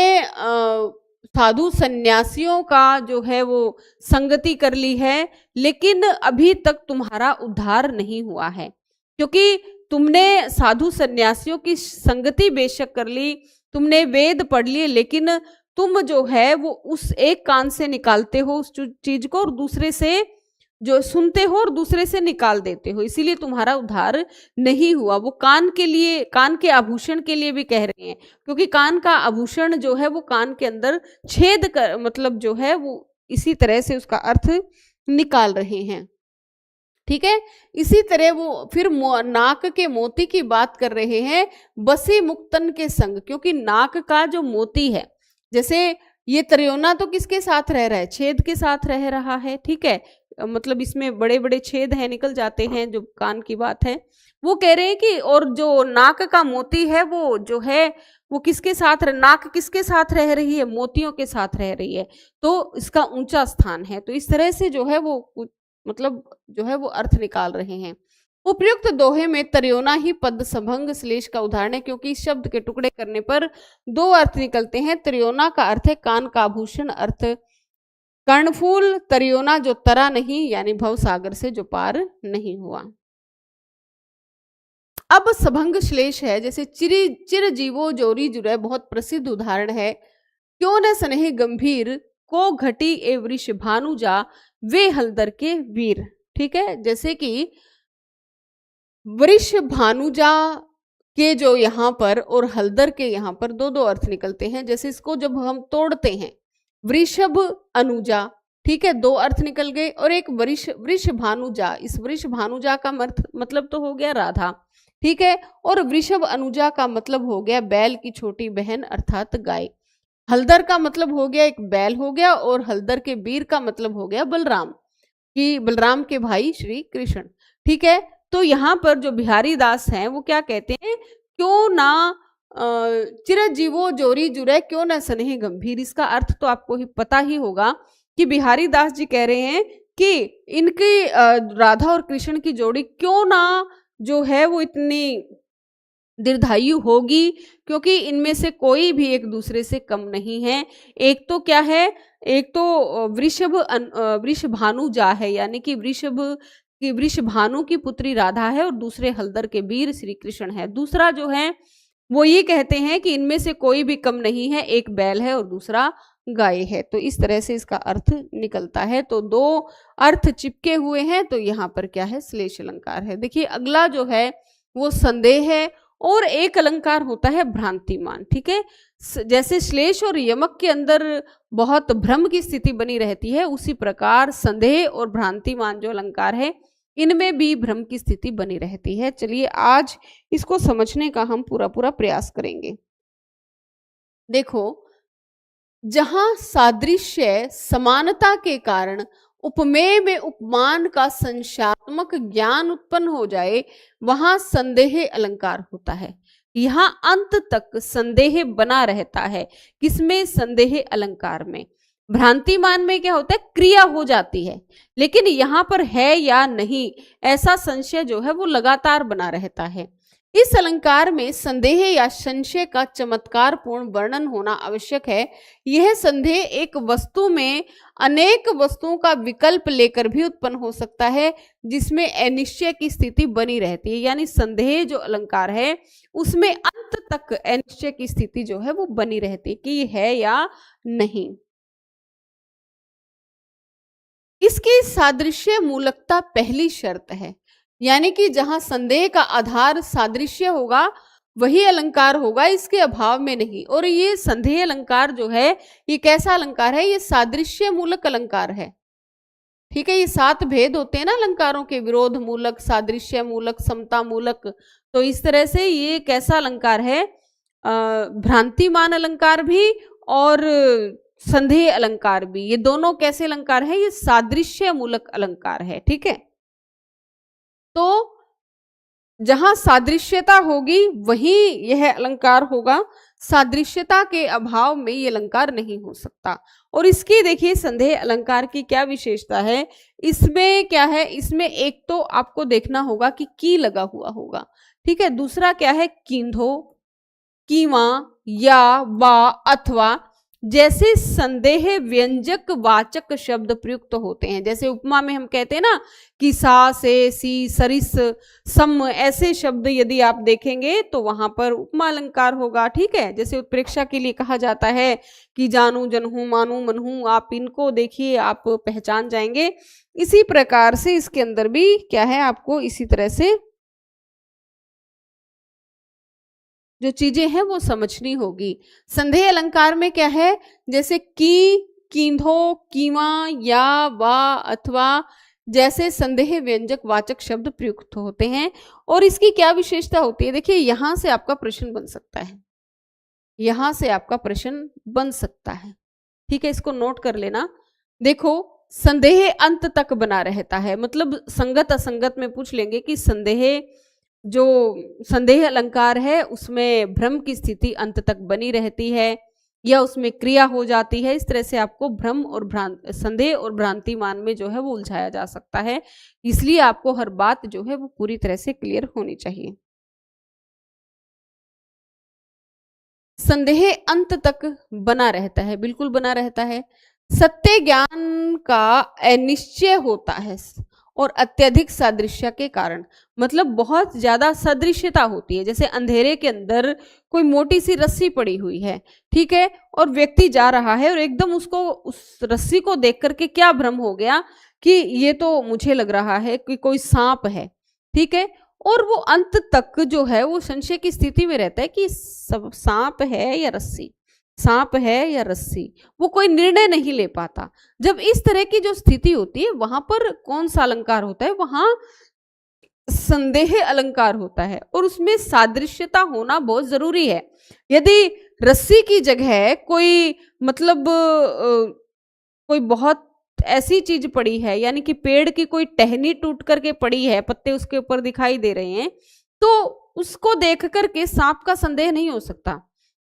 साधु सन्यासियों का जो है वो संगति कर ली है, लेकिन अभी तक तुम्हारा उद्धार नहीं हुआ है, क्योंकि तुमने साधु सन्यासियों की संगति बेशक कर ली, तुमने वेद पढ़ लिए, लेकिन तुम जो है वो उस एक कान से निकालते हो उस चीज को, और दूसरे से जो सुनते हो और दूसरे से निकाल देते हो, इसीलिए तुम्हारा उद्धार नहीं हुआ। वो कान के लिए, कान के आभूषण के लिए भी कह रहे हैं, क्योंकि कान का आभूषण जो है वो कान के अंदर छेद कर, मतलब जो है वो इसी तरह से उसका अर्थ निकाल रहे हैं। ठीक है, इसी तरह वो फिर नाक के मोती की बात कर रहे हैं, बसी मुक्तन के संग, क्योंकि नाक का जो मोती है, जैसे ये त्रियोना तो किसके साथ रह रहा है, छेद के साथ रह रहा है। ठीक है, मतलब इसमें बड़े बड़े छेद हैं, निकल जाते हैं, जो कान की बात है वो कह रहे हैं कि, और जो नाक का मोती है वो जो है वो किसके साथ नाक किसके साथ रह रही है, मोतियों के साथ रह रही है, तो इसका ऊंचा स्थान है। तो इस तरह से जो है वो मतलब जो है वो अर्थ निकाल रहे हैं। उपयुक्त दोहे में त्रियोना ही पद सभंग श्लेष का उदाहरण है, क्योंकि इस शब्द के टुकड़े करने पर दो अर्थ निकलते हैं। त्रियोना का अर्थ है कान का आभूषण, अर्थ कर्णफूल, त्रियोना जो तरा नहीं, यानी भव सागर से जो पार नहीं हुआ। अब सभंग श्लेष है, जैसे चिर जीवो जोरी जुरे, बहुत प्रसिद्ध उदाहरण है। क्यों न स्नेह गंभीर, को घटी ए वृष भानुजा, वे हलदर के वीर। ठीक है, जैसे कि वृष भानुजा के जो यहाँ पर और हलदर के यहाँ पर दो दो अर्थ निकलते हैं। जैसे इसको जब हम तोड़ते हैं, वृषभ अनुजा, ठीक है, दो अर्थ निकल गए, और एक वृष भानुजा, इस वृष भानुजा का मतलब तो हो गया राधा। ठीक है, और वृषभ अनुजा का मतलब हो गया बैल की छोटी बहन अर्थात गाय। हलदर का मतलब हो गया एक बैल हो गया, और हलदर के वीर का मतलब हो गया बलराम, कि बलराम के भाई श्री कृष्ण। ठीक है, तो यहाँ पर जो बिहारी दास हैं वो क्या कहते हैं, क्यों ना चिरजीवो जोरी जुरे, क्यों ना स्नेह गंभीर। इसका अर्थ तो आपको ही पता ही होगा कि बिहारी दास जी कह रहे हैं कि इनकी राधा और कृष्ण की जोड़ी क्यों ना जो है वो इतनी दीर्घायु होगी, क्योंकि इनमें से कोई भी एक दूसरे से कम नहीं है। एक तो क्या है, एक तो वृष भानुजा है, यानी कि वृष भानु की पुत्री राधा है, और दूसरे हलदर के वीर श्री कृष्ण है। दूसरा जो है वो ये कहते हैं कि इनमें से कोई भी कम नहीं है, एक बैल है और दूसरा गाय है। तो इस तरह से इसका अर्थ निकलता है। तो दो अर्थ चिपके हुए हैं, तो यहाँ पर क्या है, श्लेष अलंकार है। देखिए अगला जो है वो संदेह है, और एक अलंकार होता है भ्रांतिमान। ठीक है, जैसे श्लेष और यमक के अंदर बहुत भ्रम की स्थिति बनी रहती है, उसी प्रकार संदेह और भ्रांतिमान जो अलंकार है इनमें भी भ्रम की स्थिति बनी रहती है। चलिए आज इसको समझने का हम पूरा पूरा प्रयास करेंगे। देखो, जहां सादृश्य समानता के कारण उपमेय में उपमान का संख्यात्मक ज्ञान उत्पन्न हो जाए, वहां संदेह अलंकार होता है। यहाँ अंत तक संदेह बना रहता है, किसमें, संदेह अलंकार में। भ्रांतिमान में क्या होता है, क्रिया हो जाती है, लेकिन यहाँ पर है या नहीं ऐसा संशय जो है वो लगातार बना रहता है। इस अलंकार में संदेह या संशय का चमत्कार पूर्ण वर्णन होना आवश्यक है। यह संदेह एक वस्तु में अनेक वस्तुओं का विकल्प लेकर भी उत्पन्न हो सकता है, जिसमें अनिश्चय की स्थिति बनी रहती है। यानी संदेह जो अलंकार है उसमें अंत तक अनिश्चय की स्थिति जो है वो बनी रहती है कि ये है या नहीं। इसकी सादृश्य मूलकता पहली शर्त है, यानी कि जहां संदेह का आधार सादृश्य होगा वही अलंकार होगा, इसके अभाव में नहीं। और ये संदेह अलंकार जो है ये कैसा अलंकार है, ये सादृश्य मूलक अलंकार है। ठीक है, ये 7 भेद होते हैं ना अलंकारों के, विरोध मूलक, सादृश्य मूलक, समता मूलक। तो इस तरह से ये कैसा अलंकार है, भ्रांतिमान अलंकार भी और संदेह अलंकार भी, ये दोनों कैसे अलंकार है, ये सादृश्य मूलक अलंकार है। ठीक है, तो जहां सादृश्यता होगी वही यह अलंकार होगा, सादृश्यता के अभाव में ये अलंकार नहीं हो सकता। और इसकी देखिए संदेह अलंकार की क्या विशेषता है, इसमें क्या है, इसमें एक तो आपको देखना होगा कि की लगा हुआ होगा। ठीक है, दूसरा क्या है, कींधो, कीवा, या, वा, अथवा, जैसे संदेह व्यंजक वाचक शब्द प्रयुक्त होते हैं। जैसे उपमा में हम कहते हैं ना कि सा से सी सरिस सम, ऐसे शब्द यदि आप देखेंगे तो वहां पर उपमा अलंकार होगा। ठीक है, जैसे उत्प्रेक्षा के लिए कहा जाता है कि जानू जनहू मानू मनहू, आप इनको देखिए आप पहचान जाएंगे। इसी प्रकार से इसके अंदर भी क्या है, आपको इसी तरह से जो चीजें हैं वो समझनी होगी। संदेह अलंकार में क्या है, जैसे की, कींधो, कीवा, या, वा, अथवा जैसे संदेह व्यंजक वाचक शब्द प्रयुक्त होते हैं। और इसकी क्या विशेषता होती है, देखिए यहां से आपका प्रश्न बन सकता है, यहां से आपका प्रश्न बन सकता है। ठीक है, इसको नोट कर लेना। देखो, संदेह अंत तक बना रहता है, मतलब संगत असंगत में पूछ लेंगे कि संदेह, जो संदेह अलंकार है उसमें भ्रम की स्थिति अंत तक बनी रहती है या उसमें क्रिया हो जाती है। इस तरह से आपको भ्रम और संदेह और भ्रांति मान में जो है वो उलझाया जा सकता है। इसलिए आपको हर बात जो है वो पूरी तरह से क्लियर होनी चाहिए। संदेह अंत तक बना रहता है, बिल्कुल बना रहता है। सत्य ज्ञान का अनिश्चय होता है और अत्यधिक सादृश्य के कारण, मतलब बहुत ज्यादा सदृश्यता होती है। जैसे अंधेरे के अंदर कोई मोटी सी रस्सी पड़ी हुई है, ठीक है, और व्यक्ति जा रहा है और एकदम उसको उस रस्सी को देख करके क्या भ्रम हो गया कि ये तो मुझे लग रहा है कि कोई सांप है। ठीक है, और वो अंत तक जो है वो संशय की स्थिति में रहता है कि सब सांप है या रस्सी, सांप है या रस्सी, वो कोई निर्णय नहीं ले पाता। जब इस तरह की जो स्थिति होती है वहां पर कौन सा अलंकार होता है, वहां संदेह अलंकार होता है और उसमें सादृश्यता होना बहुत जरूरी है। यदि रस्सी की जगह कोई मतलब कोई बहुत ऐसी चीज पड़ी है, यानी कि पेड़ की कोई टहनी टूट करके पड़ी है, पत्ते उसके ऊपर दिखाई दे रहे हैं, तो उसको देख करके सांप का संदेह नहीं हो सकता,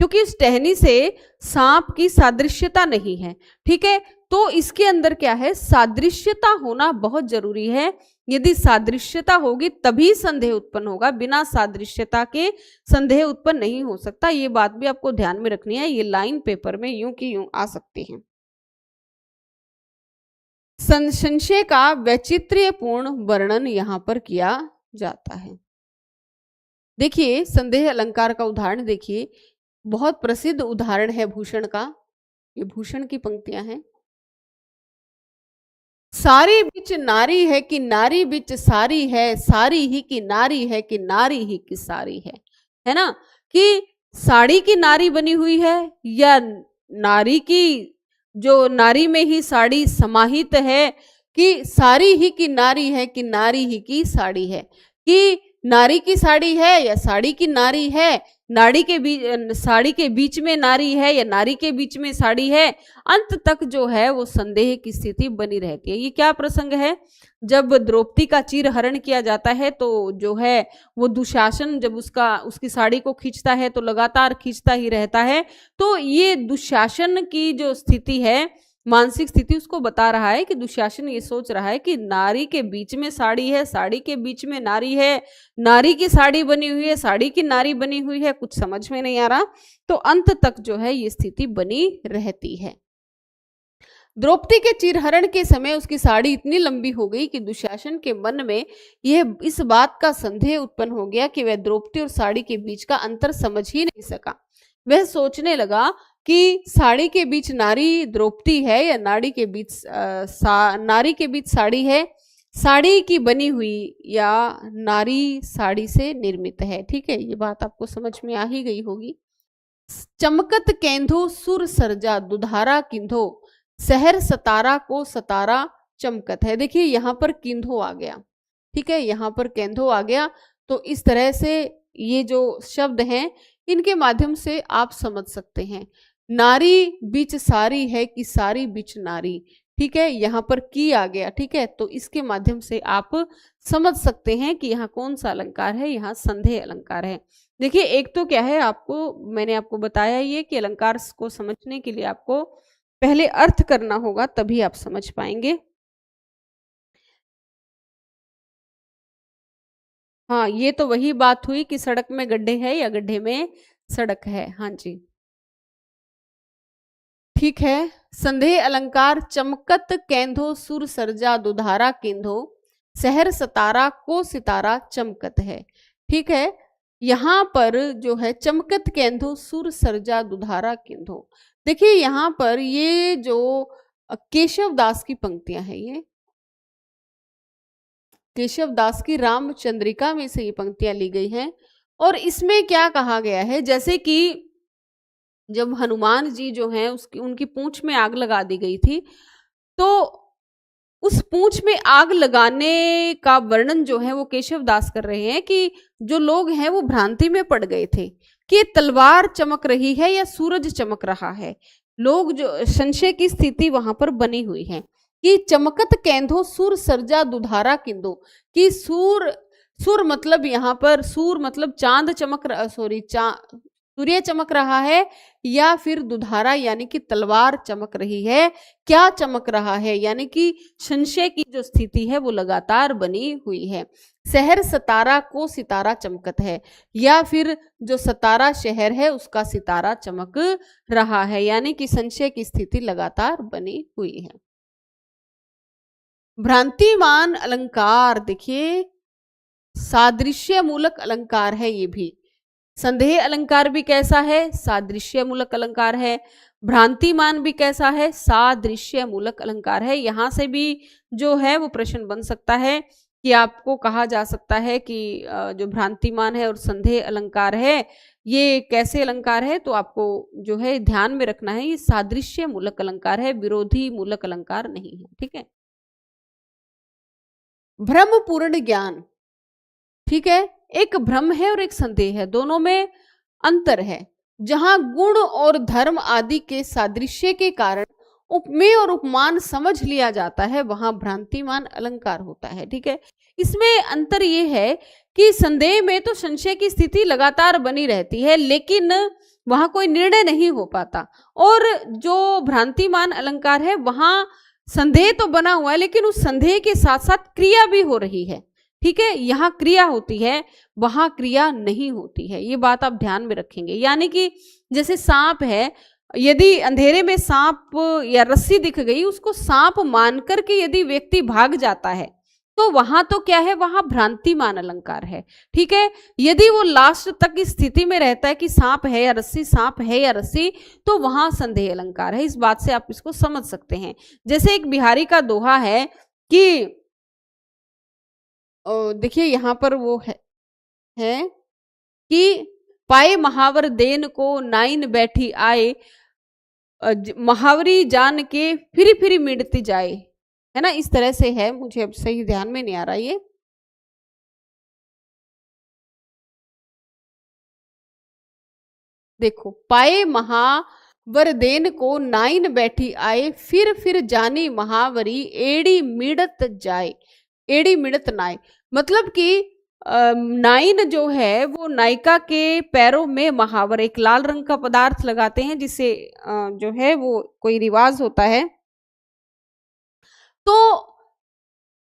क्योंकि उस टहनी से सांप की सादृश्यता नहीं है। ठीक है, तो इसके अंदर क्या है, सादृश्यता होना बहुत जरूरी है। यदि सादृश्यता होगी तभी संदेह उत्पन्न होगा, बिना सादृश्यता के संदेह उत्पन्न नहीं हो सकता। ये बात भी आपको ध्यान में रखनी है, ये लाइन पेपर में यूं की यूं आ सकती है। संशय का वैचित्र्यपूर्ण वर्णन यहां पर किया जाता है। देखिए संदेह अलंकार का उदाहरण देखिए, बहुत प्रसिद्ध उदाहरण है भूषण का। ये भूषण की पंक्तियां हैं। सारी बिच नारी है कि नारी बिच सारी है, सारी ही की नारी है कि नारी ही की सारी है ना, कि साड़ी की नारी बनी हुई है या नारी की, जो नारी में ही साड़ी समाहित है, कि सारी ही की नारी है कि नारी ही की साड़ी है, कि नारी की साड़ी है या साड़ी की नारी है, नाड़ी के बीच साड़ी के बीच में नारी है या नारी के बीच में साड़ी है, अंत तक जो है वो संदेह की स्थिति बनी रहती है। ये क्या प्रसंग है, जब द्रौपदी का चीरहरण किया जाता है तो जो है वो दुशासन जब उसकी साड़ी को खींचता है तो लगातार खींचता ही रहता है। तो ये दुशासन की जो स्थिति है, मानसिक स्थिति, उसको बता रहा है कि दुशासन ये सोच रहा है कि नारी के बीच में साड़ी है, साड़ी के बीच में नारी है, नारी की साड़ी बनी हुई है, साड़ी की नारी बनी हुई है, कुछ समझ में नहीं आ रहा। तो अंत तक जो है ये स्थिति बनी रहती है। द्रौपदी के चीरहरण के समय उसकी साड़ी इतनी लंबी हो गई कि दुशासन के मन में यह इस बात का संदेह उत्पन्न हो गया कि वह द्रौपदी और साड़ी के बीच का अंतर समझ ही नहीं सका। वह सोचने लगा कि साड़ी के बीच नारी द्रौपदी है या नारी के बीच नारी के बीच साड़ी है, साड़ी की बनी हुई या नारी साड़ी से निर्मित है। ठीक है, ये बात आपको समझ में आ ही गई होगी। चमकत केंधो सुर सरजा दुधारा किंधो, शहर सतारा को सतारा चमकत है। देखिए यहाँ पर किंधो आ गया, ठीक है, यहाँ पर केंधो आ गया। तो इस तरह से ये जो शब्द हैं इनके माध्यम से आप समझ सकते हैं। नारी बीच सारी है कि सारी बीच नारी, ठीक है, यहाँ पर की आ गया। ठीक है, तो इसके माध्यम से आप समझ सकते हैं कि यहाँ कौन सा अलंकार है, यहाँ संदेह अलंकार है। देखिए एक तो क्या है, आपको मैंने आपको बताया ये कि अलंकार को समझने के लिए आपको पहले अर्थ करना होगा, तभी आप समझ पाएंगे। हाँ, ये तो वही बात हुई कि सड़क में गड्ढे है या गड्ढे में सड़क है। हाँ जी। ठीक है। संदेह अलंकार चमकत कैंधो सुर सर्जा दुधारा किंधो शहर सतारा को सितारा चमकत है। ठीक है, यहाँ पर जो है चमकत कैंधो सुर सर्जा दुधारा किंधो, देखिए यहाँ पर ये जो केशव दास की पंक्तियां हैं, ये केशव दास की रामचंद्रिका में से ये पंक्तियां ली गई हैं। और इसमें क्या कहा गया है, जैसे कि जब हनुमान जी जो हैं उसकी उनकी पूंछ में आग लगा दी गई थी, तो उस पूंछ में आग लगाने का वर्णन जो है वो केशव दास कर रहे हैं कि जो लोग हैं वो भ्रांति में पड़ गए थे कि तलवार चमक रही है या सूरज चमक रहा है। लोग जो संशय की स्थिति वहां पर बनी हुई है कि चमकत कैंधो सुर सर्जा दुधारा किंदो, कि सुर मतलब यहाँ पर सूर मतलब चांद चमक सॉरी सूर्य चमक रहा है, या फिर दुधारा यानी कि तलवार चमक रही है। क्या चमक रहा है, यानी कि संशय की जो स्थिति है वो लगातार बनी हुई है। शहर सतारा को सितारा चमकत है, या फिर जो सतारा शहर है उसका सितारा चमक रहा है, यानी कि संशय की स्थिति लगातार बनी हुई है। भ्रांतिमान अलंकार, देखिए सादृश्य मूलक अलंकार है ये भी। संदेह अलंकार भी कैसा है, सादृश्य मूलक अलंकार है। भ्रांतिमान भी कैसा है, सादृश्य मूलक अलंकार है। यहां से भी जो है वो प्रश्न बन सकता है कि आपको कहा जा सकता है कि जो भ्रांतिमान है और संदेह अलंकार है ये कैसे अलंकार है, तो आपको जो है ध्यान में रखना है ये सादृश्य मूलक अलंकार है, विरोधी मूलक अलंकार नहीं है। ठीक है। भ्रम पूर्ण ज्ञान, ठीक है, एक भ्रम है और एक संदेह है, दोनों में अंतर है। जहां गुण और धर्म आदि के सादृश्य के कारण उपमेय और उपमान समझ लिया जाता है वहां भ्रांतिमान अलंकार होता है। ठीक है, इसमें अंतर यह है कि संदेह में तो संशय की स्थिति लगातार बनी रहती है लेकिन वहां कोई निर्णय नहीं हो पाता, और जो भ्रांतिमान अलंकार है वहां संदेह तो बना हुआ है लेकिन उस संदेह के साथ साथ क्रिया भी हो रही है। ठीक है, यहाँ क्रिया होती है वहां क्रिया नहीं होती है, ये बात आप ध्यान में रखेंगे। यानी कि जैसे सांप है, यदि अंधेरे में सांप या रस्सी दिख गई उसको सांप मान करके यदि व्यक्ति भाग जाता है तो वहां तो क्या है, वहां भ्रांतिमान अलंकार है। ठीक है, यदि वो लास्ट तक इस स्थिति में रहता है कि सांप है या रस्सी, सांप है या रस्सी, तो वहां संदेह अलंकार है। इस बात से आप इसको समझ सकते हैं। जैसे एक बिहारी का दोहा है कि देखिए यहाँ पर वो है कि पाए महावर देन को नाइन बैठी आए, महावरी जान के फिरी फिरी मिटती जाए, है ना, इस तरह से है, मुझे अब सही ध्यान में नहीं आ रहा ये। देखो, पाए महावर देन को नाइन बैठी आए फिर जानी महावरी एड़ी मिड़त जाए, एड़ी मिड़त नाय, मतलब कि नाइन जो है वो नायिका के पैरों में महावर, एक लाल रंग का पदार्थ लगाते हैं जिसे जो है वो कोई रिवाज होता है। तो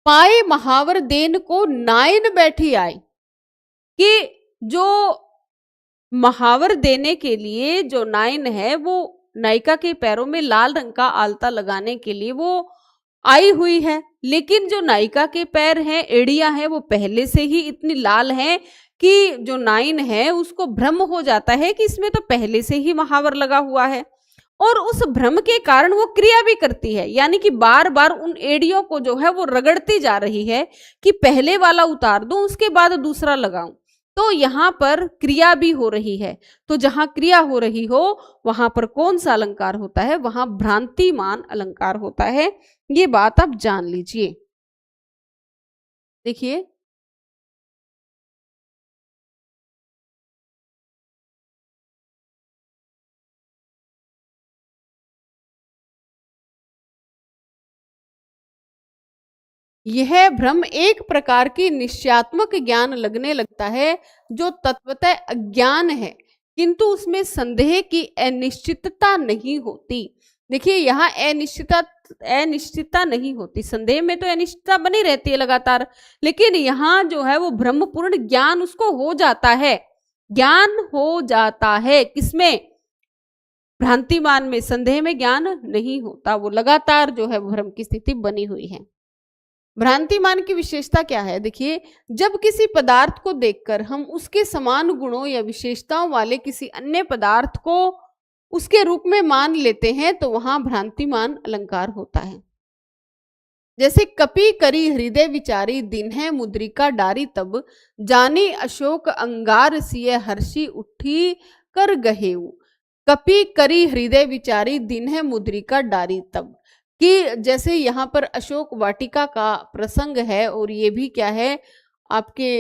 पाए महावर देन को नाइन बैठी आए, कि जो महावर देने के लिए जो नाइन है वो नायिका के पैरों में लाल रंग का आलता लगाने के लिए वो आई हुई है, लेकिन जो नायिका के पैर हैं, एड़ियां हैं, वो पहले से ही इतनी लाल हैं कि जो नाइन है उसको भ्रम हो जाता है कि इसमें तो पहले से ही महावर लगा हुआ है, और उस भ्रम के कारण वो क्रिया भी करती है, यानी कि बार बार उन एड़ियों को जो है वो रगड़ती जा रही है कि पहले वाला उतार दूं उसके बाद दूसरा लगाऊं। तो यहाँ पर क्रिया भी हो रही है, तो जहां क्रिया हो रही हो वहां पर कौन सा अलंकार होता है, वहां भ्रांतिमान अलंकार होता है। ये बात आप जान लीजिए। देखिए, यह भ्रम एक प्रकार की निश्चयात्मक ज्ञान लगने लगता है जो तत्वतः अज्ञान है, किंतु उसमें संदेह की अनिश्चितता नहीं होती। देखिए, यहाँ अनिश्चितता नहीं होती, संदेह में तो अनिश्चितता बनी रहती है लगातार, लेकिन यहाँ जो है वो ब्रह्मपूर्ण ज्ञान उसको हो जाता है, ज्ञान हो जाता है, किसमें, भ्रांतिमान में संदेह में ज्ञान नहीं होता, वो लगातार जो है वो भ्रम की स्थिति बनी हुई है। भ्रांतिमान की विशेषता क्या है? देखिए, जब किसी पदार्थ को देखकर हम उसके समान गुणों या विशेषताओं वाले किसी अन्य पदार्थ को उसके रूप में मान लेते हैं तो वहां भ्रांतिमान अलंकार होता है। जैसे कपि करी हृदय विचारी दिन है मुद्रिका डारी तब, जानी अशोक अंगार सिय हर्षि उठी कर गहेऊ। कपि करी हृदय विचारी दिन है मुद्रिका डारी तब, कि जैसे यहाँ पर अशोक वाटिका का प्रसंग है और ये भी क्या है आपके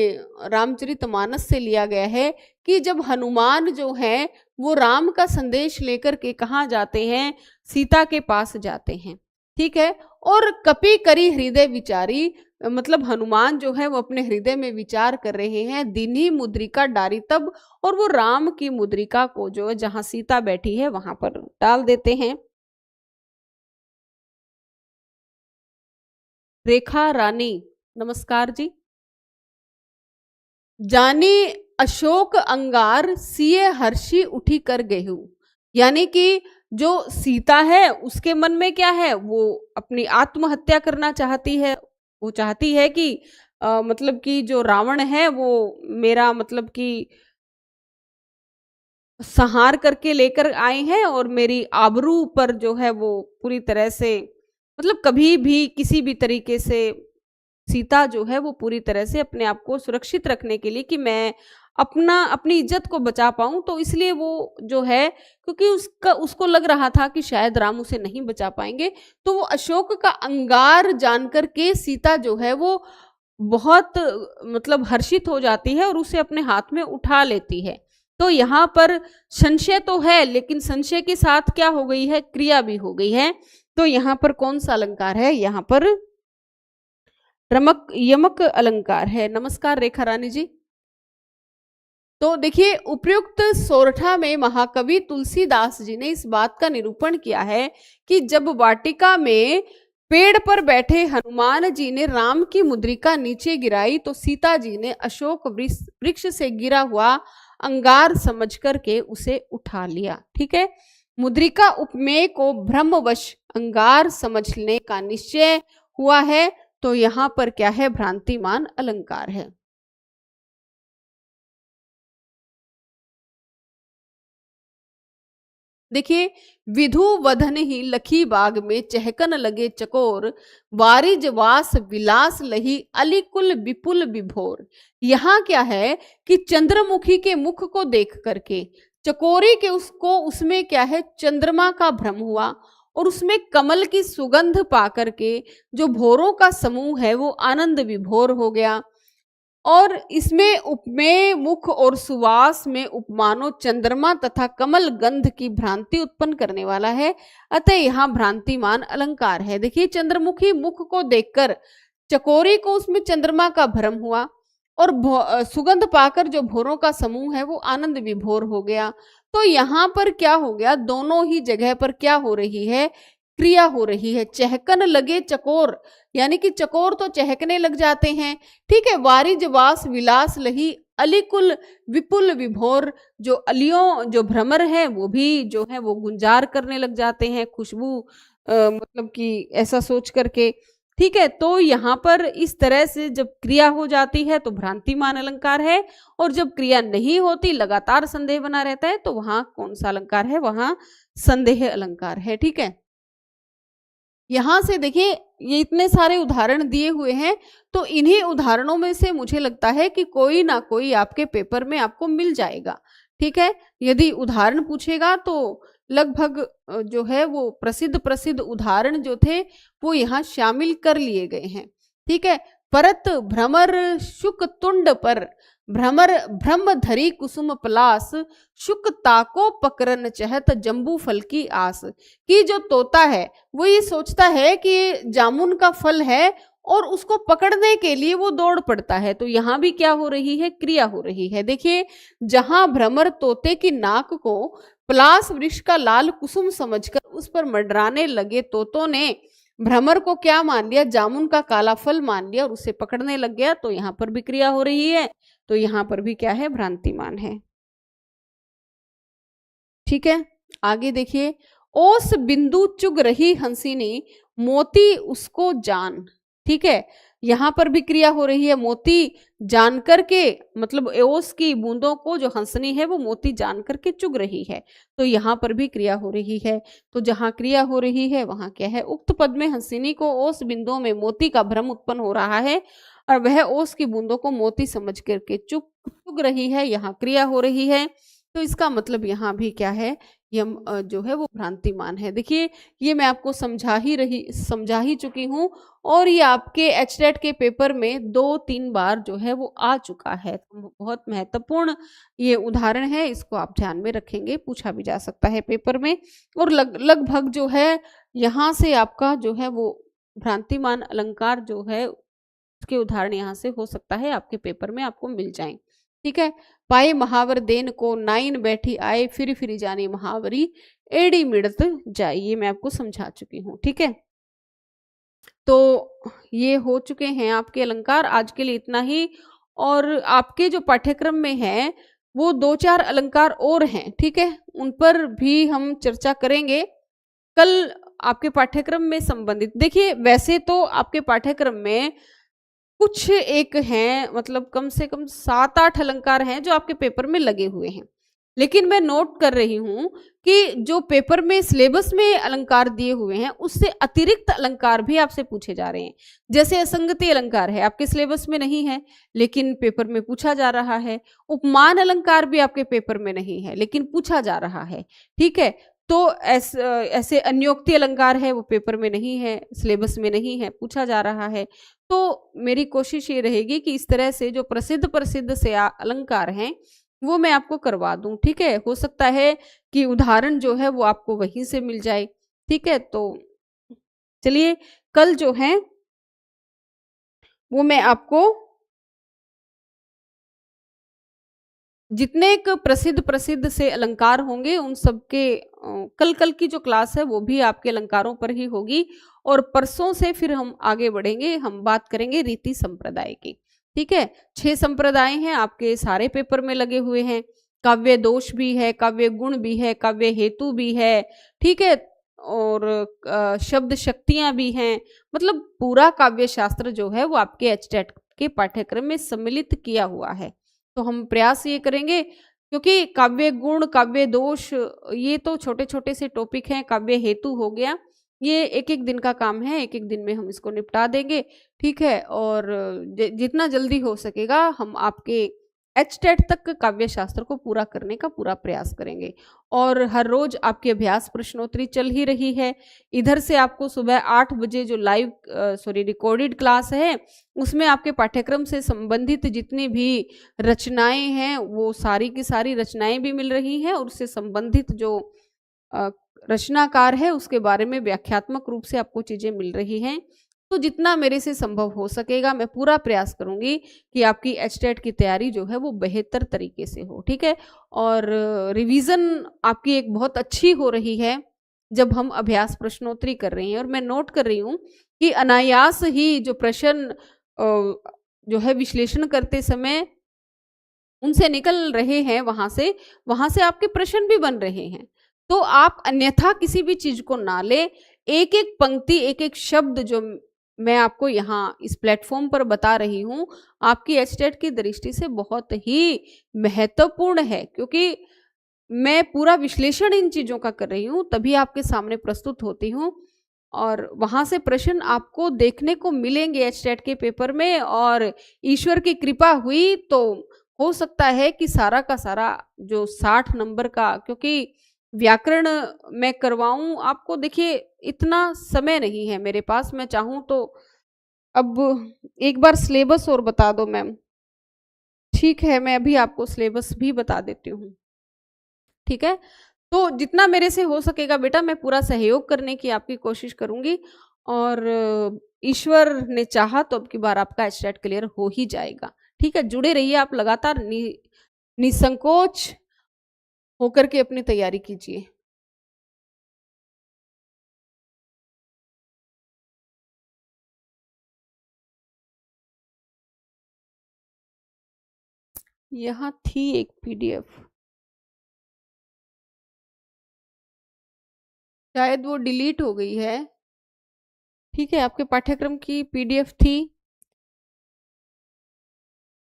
रामचरितमानस से लिया गया है कि जब हनुमान जो है वो राम का संदेश लेकर के कहाँ जाते हैं, सीता के पास जाते हैं। ठीक है, और कपि करी हृदय विचारी मतलब हनुमान जो है वो अपने हृदय में विचार कर रहे हैं, दिनी मुद्रिका डारी तब, और वो राम की मुद्रिका को जो जहां सीता बैठी है वहां पर डाल देते हैं। रेखा रानी, नमस्कार जी। जानी अशोक अंगार सिए हर्षी उठी कर गेहू, यानी कि जो सीता है उसके मन में क्या है, वो अपनी आत्महत्या करना चाहती है। वो चाहती है कि मतलब कि जो रावण है वो मेरा मतलब कि संहार करके लेकर आए हैं और मेरी आबरू पर जो है वो पूरी तरह से मतलब कभी भी किसी भी तरीके से सीता जो है वो पूरी तरह से अपने आप को सुरक्षित रखने के लिए कि मैं अपनी इज्जत को बचा पाऊं, तो इसलिए वो जो है क्योंकि उसको लग रहा था कि शायद राम उसे नहीं बचा पाएंगे, तो वो अशोक का अंगार जानकर के सीता जो है वो बहुत मतलब हर्षित हो जाती है और उसे अपने हाथ में उठा लेती है। तो यहाँ पर संशय तो है, लेकिन संशय के साथ क्या हो गई है, क्रिया भी हो गई है। तो यहाँ पर कौन सा अलंकार है, यहाँ पर रमक यमक अलंकार है। नमस्कार रेखा रानी जी। तो देखिए, उपयुक्त सोरठा में महाकवि तुलसीदास जी ने इस बात का निरूपण किया है कि जब वाटिका में पेड़ पर बैठे हनुमान जी ने राम की मुद्रिका नीचे गिराई तो सीता जी ने अशोक वृक्ष से गिरा हुआ अंगार समझ करके उसे उठा लिया। ठीक है, मुद्रिका उपमेय को ब्रह्मवश अंगार समझने का निश्चय हुआ है, तो यहाँ पर क्या है, भ्रांतिमान अलंकार है। देखिए, विधु वधन ही लखी बाग में चहकन लगे चकोर, वारिज वास विलास लही अलिकुल विपुल विभोर। यहाँ क्या है कि चंद्रमुखी के मुख को देख करके चकोरी के उसको उसमें क्या है चंद्रमा का भ्रम हुआ, और उसमें कमल की सुगंध पा करके जो भोरों का समूह है वो आनंद विभोर हो गया। और इसमें उपमेय मुख और सुवास में उपमानो चंद्रमा तथा कमल गंध की भ्रांति उत्पन्न करने वाला है, अतः यहाँ भ्रांतिमान अलंकार है। देखिए, चंद्रमुखी मुख को देखकर चकोरी को उसमें चंद्रमा का भ्रम हुआ और सुगंध पाकर जो भोरों का समूह है वो आनंद विभोर हो गया। तो यहाँ पर क्या हो गया, दोनों ही जगह पर क्या हो रही है, क्रिया हो रही है। चहकन लगे चकोर, यानी कि चकोर तो चहकने लग जाते हैं। ठीक है, वारिज वास विलास लही अलिकुल विपुल विभोर, जो अलियों जो भ्रमर है वो भी जो है वो गुंजार करने लग जाते हैं, खुशबू मतलब कि ऐसा सोच करके। ठीक है, तो यहाँ पर इस तरह से जब क्रिया हो जाती है तो भ्रांतिमान अलंकार है, और जब क्रिया नहीं होती लगातार संदेह बना रहता है तो वहां कौन सा अलंकार है, वहां संदेह अलंकार है। ठीक है, यहाँ से देखिए ये इतने सारे उदाहरण दिए हुए हैं, तो इन्हीं उदाहरणों में से मुझे लगता है कि कोई ना कोई आपके पेपर में आपको मिल जाएगा। ठीक है, यदि उदाहरण पूछेगा तो लगभग जो है वो प्रसिद्ध प्रसिद्ध उदाहरण जो थे वो यहाँ शामिल कर लिए गए हैं। ठीक है, परत भ्रमर शुक तुंड पर, भ्रमर ब्रह्म धरी कुसुम पलास, शुक ताको पकरन चहत जम्बू फल की आस। कि जो तोता है वो ये सोचता है कि जामुन का फल है और उसको पकड़ने के लिए वो दौड़ पड़ता है। तो यहाँ भी क्या हो रही है, क्रिया हो रही है। देखिए, जहां भ्रमर तोते की नाक को पलास वृक्ष का लाल कुसुम समझकर उस पर मंडराने लगे, तोतों ने भ्रमर को क्या मान लिया, जामुन का काला फल मान लिया और उसे पकड़ने लग गया। तो यहाँ पर भी क्रिया हो रही है, तो यहाँ पर भी क्या है, भ्रांतिमान है। ठीक है, आगे देखिए, ओस बिंदु चुग रही हंसिनी, मोती उसको जान। ठीक है, यहां पर भी क्रिया हो रही है, मोती जान करके, मतलब ओस की बूंदों को जो हंसनी है वो मोती जान करके चुग रही है, तो यहाँ पर भी क्रिया हो रही है। तो जहां क्रिया हो रही है वहां क्या है, उक्त पद में हंसिनी को ओस बिंदुओं में मोती का भ्रम उत्पन्न हो रहा है और वह ओस की बूंदों को मोती समझ करके चुग चुग रही है, यहाँ क्रिया हो रही है। तो इसका मतलब यहाँ भी क्या है, यम जो है वो भ्रांतिमान है। देखिए, ये मैं आपको समझा ही चुकी हूँ और ये आपके एचटेट के पेपर में 2-3 बार जो है वो आ चुका है। तो बहुत महत्वपूर्ण ये उदाहरण है, इसको आप ध्यान में रखेंगे, पूछा भी जा सकता है पेपर में। और लगभग जो है यहाँ से आपका जो है वो भ्रांतिमान अलंकार जो है उसके उदाहरण यहाँ से हो सकता है आपके पेपर में आपको मिल जाएं। ठीक है, पाए महावर देन को नाइन बैठी आए, फिर जानी महावरी, एड़ी मिड़त जाए, ये मैं आपको समझा चुकी हूँ। ठीक है, तो ये हो चुके हैं आपके अलंकार, आज के लिए इतना ही। और आपके जो पाठ्यक्रम में है वो 2-4 अलंकार और हैं, ठीक है, उन पर भी हम चर्चा करेंगे कल आपके पाठ्यक्रम में संबंधित। देखिए, वैसे तो आपके पाठ्यक्रम में कुछ एक हैं, मतलब कम से कम 7-8 अलंकार हैं जो आपके पेपर में लगे हुए हैं, लेकिन मैं नोट कर रही हूं कि जो पेपर में सिलेबस में अलंकार दिए हुए हैं उससे अतिरिक्त अलंकार भी आपसे पूछे जा रहे हैं। जैसे असंगति अलंकार है, आपके सिलेबस में नहीं है लेकिन पेपर में पूछा जा रहा है। उपमान अलंकार भी आपके पेपर में नहीं है लेकिन पूछा जा रहा है। ठीक है, तो ऐसे अन्योक्ति अलंकार है, वो पेपर में नहीं है, सिलेबस में नहीं है, पूछा जा रहा है। तो मेरी कोशिश ये रहेगी कि इस तरह से जो प्रसिद्ध प्रसिद्ध से अलंकार हैं वो मैं आपको करवा दूं। ठीक है, हो सकता है कि उदाहरण जो है वो आपको वहीं से मिल जाए। ठीक है, तो चलिए, कल जो है वो मैं आपको जितने एक प्रसिद्ध प्रसिद्ध से अलंकार होंगे उन सबके कल कल की जो क्लास है वो भी आपके अलंकारों पर ही होगी। और परसों से फिर हम आगे बढ़ेंगे, हम बात करेंगे रीति संप्रदाय की। ठीक है, 6 संप्रदाय हैं आपके, सारे पेपर में लगे हुए हैं। काव्य दोष भी है, काव्य गुण भी है, काव्य हेतु भी है। ठीक है, और शब्द शक्तियां भी हैं। मतलब पूरा काव्य शास्त्र जो है वो आपके एचटेट के पाठ्यक्रम में सम्मिलित किया हुआ है। तो हम प्रयास ये करेंगे, क्योंकि काव्य गुण, काव्य दोष, ये तो छोटे छोटे से टॉपिक हैं। काव्य हेतु हो गया, ये एक एक दिन का काम है, एक एक दिन में हम इसको निपटा देंगे। ठीक है, और जितना जल्दी हो सकेगा हम आपके एचटेट तक काव्य शास्त्र को पूरा करने का पूरा प्रयास करेंगे। और हर रोज आपकी अभ्यास प्रश्नोत्तरी चल ही रही है। इधर से आपको सुबह 8 बजे जो लाइव रिकॉर्डेड क्लास है उसमें आपके पाठ्यक्रम से संबंधित जितनी भी रचनाएं हैं वो सारी की सारी रचनाएं भी मिल रही हैं, और उससे संबंधित जो अ, रचनाकार है उसके बारे में व्याख्यात्मक रूप से आपको चीजें मिल रही हैं। तो जितना मेरे से संभव हो सकेगा मैं पूरा प्रयास करूंगी कि आपकी एचटेट की तैयारी जो है वो बेहतर तरीके से हो। ठीक है, और रिवीजन आपकी एक बहुत अच्छी हो रही है जब हम अभ्यास प्रश्नोत्तरी कर रही हैं। और मैं नोट कर रही हूँ कि अनायास ही जो प्रश्न जो है विश्लेषण करते समय उनसे निकल रहे हैं, वहां से आपके प्रश्न भी बन रहे हैं। तो आप अन्यथा किसी भी चीज को ना ले, एक एक पंक्ति, एक एक शब्द जो मैं आपको यहाँ इस प्लेटफॉर्म पर बता रही हूँ आपकी एचटेट की दृष्टि से बहुत ही महत्वपूर्ण है, क्योंकि मैं पूरा विश्लेषण इन चीजों का कर रही हूँ तभी आपके सामने प्रस्तुत होती हूँ। और वहां से प्रश्न आपको देखने को मिलेंगे एचटेट के पेपर में, और ईश्वर की कृपा हुई तो हो सकता है कि सारा का सारा जो 60 नंबर का, क्योंकि व्याकरण मैं करवाऊं आपको, देखिए इतना समय नहीं है मेरे पास, मैं चाहूं तो अब एक बार सिलेबस और बता दो मैम। ठीक है, मैं अभी आपको सिलेबस भी बता देती हूँ। ठीक है, तो जितना मेरे से हो सकेगा बेटा मैं पूरा सहयोग करने की आपकी कोशिश करूंगी, और ईश्वर ने चाहा तो अब की बार आपका एचटेट क्लियर हो ही जाएगा। ठीक है, जुड़े रहिए आप लगातार, निसंकोच होकर के अपनी तैयारी कीजिए। यहाँ थी एक पीडीएफ। शायद वो डिलीट हो गई है। ठीक है, आपके पाठ्यक्रम की पीडीएफ थी।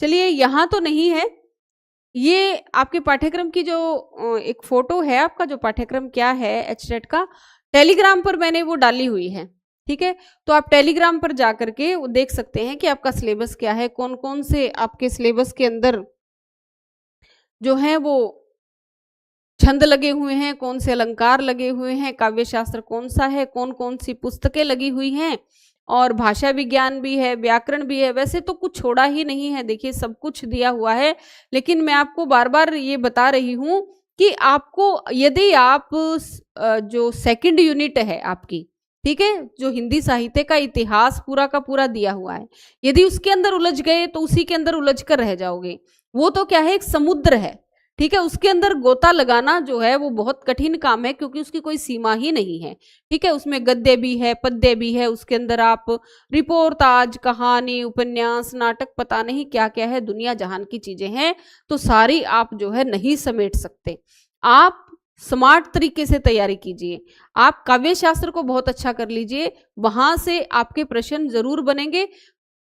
चलिए, यहाँ तो नहीं है। ये आपके पाठ्यक्रम की जो एक फोटो है, आपका जो पाठ्यक्रम क्या है एचटेट का, टेलीग्राम पर मैंने वो डाली हुई है। ठीक है, तो आप टेलीग्राम पर जा करके वो देख सकते हैं कि आपका सिलेबस क्या है, कौन कौन से आपके सिलेबस के अंदर जो है वो छंद लगे हुए हैं, कौन से अलंकार लगे हुए हैं, काव्य शास्त्र कौन सा है, कौन कौन सी पुस्तकें लगी हुई हैं, और भाषा विज्ञान भी है, व्याकरण भी है। वैसे तो कुछ छोड़ा ही नहीं है, देखिए सब कुछ दिया हुआ है। लेकिन मैं आपको बार बार ये बता रही हूँ कि आपको यदि आप जो सेकंड यूनिट है आपकी, ठीक है, जो हिंदी साहित्य का इतिहास पूरा का पूरा दिया हुआ है, यदि उसके अंदर उलझ गए तो उसी के अंदर उलझ कर रह जाओगे। वो तो क्या है, एक समुद्र है। ठीक है, उसके अंदर गोता लगाना जो है वो बहुत कठिन काम है, क्योंकि उसकी कोई सीमा ही नहीं है। ठीक है, उसमें गद्य भी है, पद्य भी है, उसके अंदर आप रिपोर्टाज, कहानी, उपन्यास, नाटक, पता नहीं क्या क्या है, दुनिया जहान की चीजें हैं। तो सारी आप जो है नहीं समेट सकते। आप स्मार्ट तरीके से तैयारी कीजिए, आप काव्य शास्त्र को बहुत अच्छा कर लीजिए, वहां से आपके प्रश्न जरूर बनेंगे।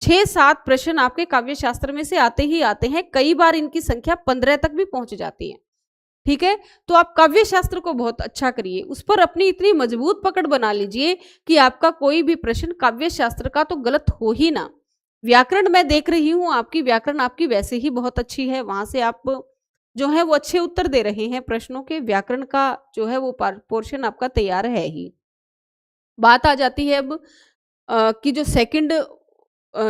6-7 प्रश्न आपके काव्य शास्त्र में से आते ही आते हैं, कई बार इनकी संख्या 15 तक भी पहुंच जाती है। ठीक है, तो आप काव्य शास्त्र को बहुत अच्छा करिए, उस पर अपनी इतनी मजबूत पकड़ बना लीजिए कि आपका कोई भी प्रश्न काव्य शास्त्र का तो गलत हो ही ना। व्याकरण मैं देख रही हूँ, आपकी व्याकरण आपकी वैसे ही बहुत अच्छी है, वहां से आप जो है वो अच्छे उत्तर दे रहे हैं प्रश्नों के, व्याकरण का जो है वो पोर्शन आपका तैयार है ही। बात आ जाती है अब कि जो सेकंड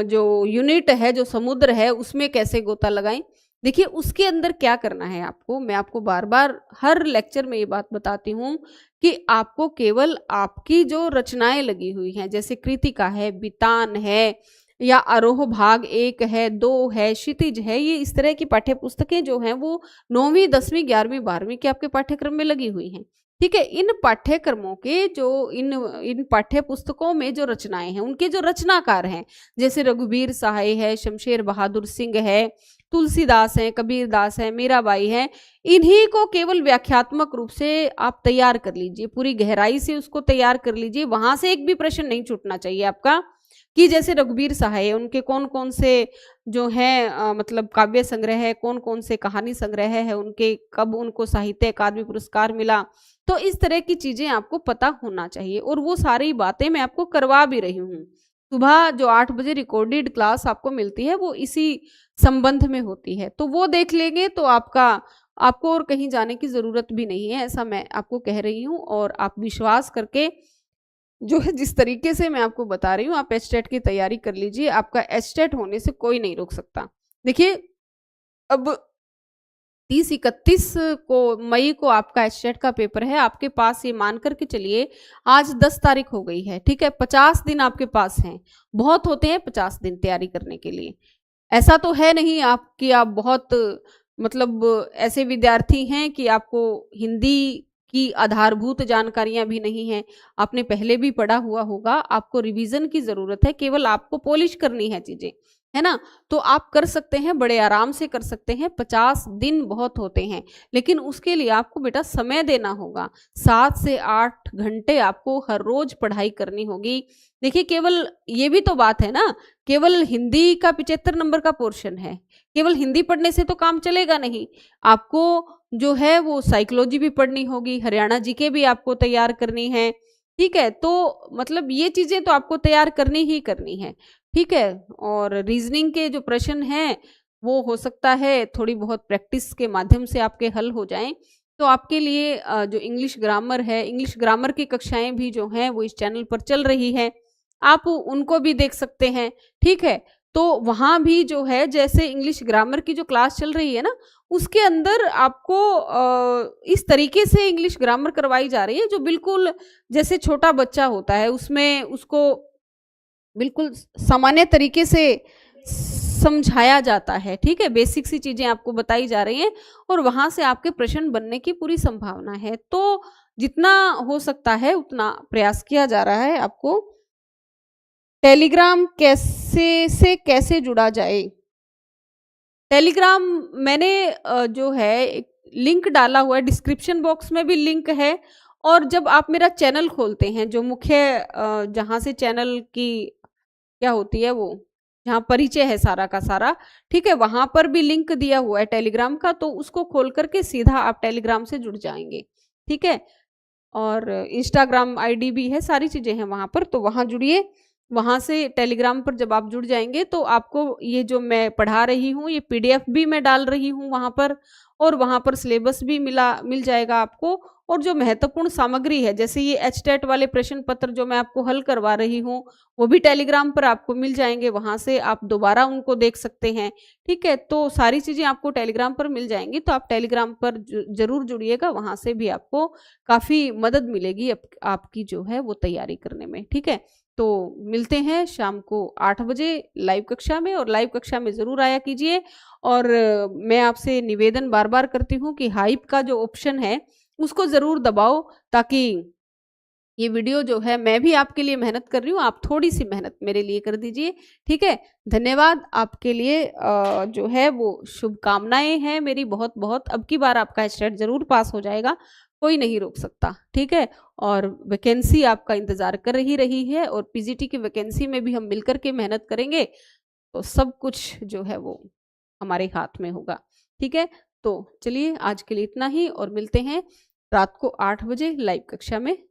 जो यूनिट है, जो समुद्र है, उसमें कैसे गोता लगाएं। देखिए, उसके अंदर क्या करना है आपको, मैं आपको बार बार हर लेक्चर में ये बात बताती हूँ कि आपको केवल आपकी जो रचनाएं लगी हुई हैं, जैसे कृतिका है, बितान है, या आरोह भाग 1 है, 2 है, क्षितिज है, ये इस तरह की पाठ्य पुस्तकें जो हैं वो 9वीं 10वीं 11वीं 12वीं के आपके पाठ्यक्रम में लगी हुई हैं। ठीक है, इन पाठ्यक्रमों के जो इन पाठ्य पुस्तकों में जो रचनाएं हैं, उनके जो रचनाकार हैं, जैसे रघुवीर सहाय है, शमशेर बहादुर सिंह है, तुलसीदास है, कबीरदास है, मीराबाई है, इन्हीं को केवल व्याख्यात्मक रूप से आप तैयार कर लीजिए, पूरी गहराई से उसको तैयार कर लीजिए। वहां से एक भी प्रश्न नहीं छूटना चाहिए आपका, कि जैसे रघुवीर सहाय है, उनके कौन कौन से जो है मतलब काव्य संग्रह है, कौन कौन से कहानी संग्रह है उनके, कब उनको साहित्य अकादमी पुरस्कार मिला। तो इस तरह की चीजें आपको पता होना चाहिए, और वो सारी बातें मैं आपको करवा भी रही हूँ। सुबह जो 8 बजे रिकॉर्डेड क्लास आपको मिलती है वो इसी संबंध में होती है, तो वो देख लेंगे तो आपको और कहीं जाने की जरूरत भी नहीं है, ऐसा मैं आपको कह रही हूँ। और आप विश्वास करके जो है, जिस तरीके से मैं आपको बता रही हूँ, आप एचटेट की तैयारी कर लीजिए, आपका एचटेट होने से कोई नहीं रोक सकता। देखिए, अब 30-31 को मई को आपका एचटेट का पेपर है, आपके पास ये मान करके चलिए आज 10 तारीख हो गई है। ठीक है, 50 दिन आपके पास हैं, बहुत होते हैं 50 दिन तैयारी करने के लिए। ऐसा तो है नहीं आप बहुत मतलब ऐसे विद्यार्थी हैं कि आपको हिंदी की आधारभूत जानकारियां भी नहीं है, आपने पहले भी पढ़ा हुआ होगा, आपको रिवीजन की जरूरत है, केवल आपको पॉलिश करनी है चीजें, है ना। तो आप कर सकते हैं, बड़े आराम से कर सकते हैं, 50 दिन बहुत होते हैं, लेकिन उसके लिए आपको बेटा समय देना होगा। 7 से 8 घंटे आपको हर रोज पढ़ाई करनी होगी। देखिए, केवल ये भी तो बात है ना, केवल हिंदी का 75 नंबर का पोर्शन है, केवल हिंदी पढ़ने से तो काम चलेगा नहीं, आपको जो है वो साइकोलॉजी भी पढ़नी होगी, हरियाणा जीके भी आपको तैयार करनी है। ठीक है, तो मतलब ये चीजें तो आपको तैयार करनी ही करनी है। ठीक है, और रीजनिंग के जो प्रश्न हैं वो हो सकता है थोड़ी बहुत प्रैक्टिस के माध्यम से आपके हल हो जाएं। तो आपके लिए जो इंग्लिश ग्रामर है, इंग्लिश ग्रामर की कक्षाएं भी जो हैं वो इस चैनल पर चल रही है, आप उनको भी देख सकते हैं। ठीक है, तो वहाँ भी जो है, जैसे इंग्लिश ग्रामर की जो क्लास चल रही है ना, उसके अंदर आपको इस तरीके से इंग्लिश ग्रामर करवाई जा रही है जो बिल्कुल जैसे छोटा बच्चा होता है, उसमें उसको बिल्कुल सामान्य तरीके से समझाया जाता है। ठीक है, बेसिक सी चीजें आपको बताई जा रही हैं, और वहां से आपके प्रश्न बनने की पूरी संभावना है। तो जितना हो सकता है उतना प्रयास किया जा रहा है। आपको टेलीग्राम कैसे जुड़ा जाए, टेलीग्राम मैंने जो है एक लिंक डाला हुआ है, डिस्क्रिप्शन बॉक्स में भी लिंक है, और जब आप मेरा चैनल खोलते हैं, जो मुख्य जहाँ से चैनल की क्या होती है वो, जहाँ परिचय है सारा का सारा, ठीक है, वहां पर भी लिंक दिया हुआ है टेलीग्राम का, तो उसको खोल करके सीधा आप टेलीग्राम से जुड़ जाएंगे। ठीक है, और इंस्टाग्राम आईडी भी है, सारी चीजें हैं वहां पर, तो वहां जुड़िए। वहां से टेलीग्राम पर जब आप जुड़ जाएंगे तो आपको ये जो मैं पढ़ा रही हूँ ये पीडीएफ भी मैं डाल रही हूँ वहां पर, और वहां पर सिलेबस भी मिल जाएगा आपको। और जो महत्वपूर्ण सामग्री है, जैसे ये एचटेट वाले प्रश्न पत्र जो मैं आपको हल करवा रही हूँ, वो भी टेलीग्राम पर आपको मिल जाएंगे, वहां से आप दोबारा उनको देख सकते हैं। ठीक है, तो सारी चीजें आपको टेलीग्राम पर मिल जाएंगी, तो आप टेलीग्राम पर जरूर जुड़िएगा, वहां से भी आपको काफी मदद मिलेगी आपकी जो है वो तैयारी करने में। ठीक है, तो मिलते हैं शाम को 8 बजे लाइव कक्षा में, और लाइव कक्षा में ज़रूर आया कीजिए। और मैं आपसे निवेदन बार बार करती हूँ कि हाइप का जो ऑप्शन है उसको ज़रूर दबाओ, ताकि ये वीडियो जो है, मैं भी आपके लिए मेहनत कर रही हूँ, आप थोड़ी सी मेहनत मेरे लिए कर दीजिए। ठीक है, धन्यवाद। आपके लिए जो है वो शुभकामनाएं हैं मेरी बहुत बहुत। अब की बार आपका एचटेट जरूर पास हो जाएगा, कोई नहीं रोक सकता। ठीक है, और वैकेंसी आपका इंतजार कर ही रही है, और पीजीटी की वैकेंसी में भी हम मिलकर के मेहनत करेंगे, तो सब कुछ जो है वो हमारे हाथ में होगा। ठीक है, तो चलिए आज के लिए इतना ही, और मिलते हैं रात को 8 बजे लाइव कक्षा में।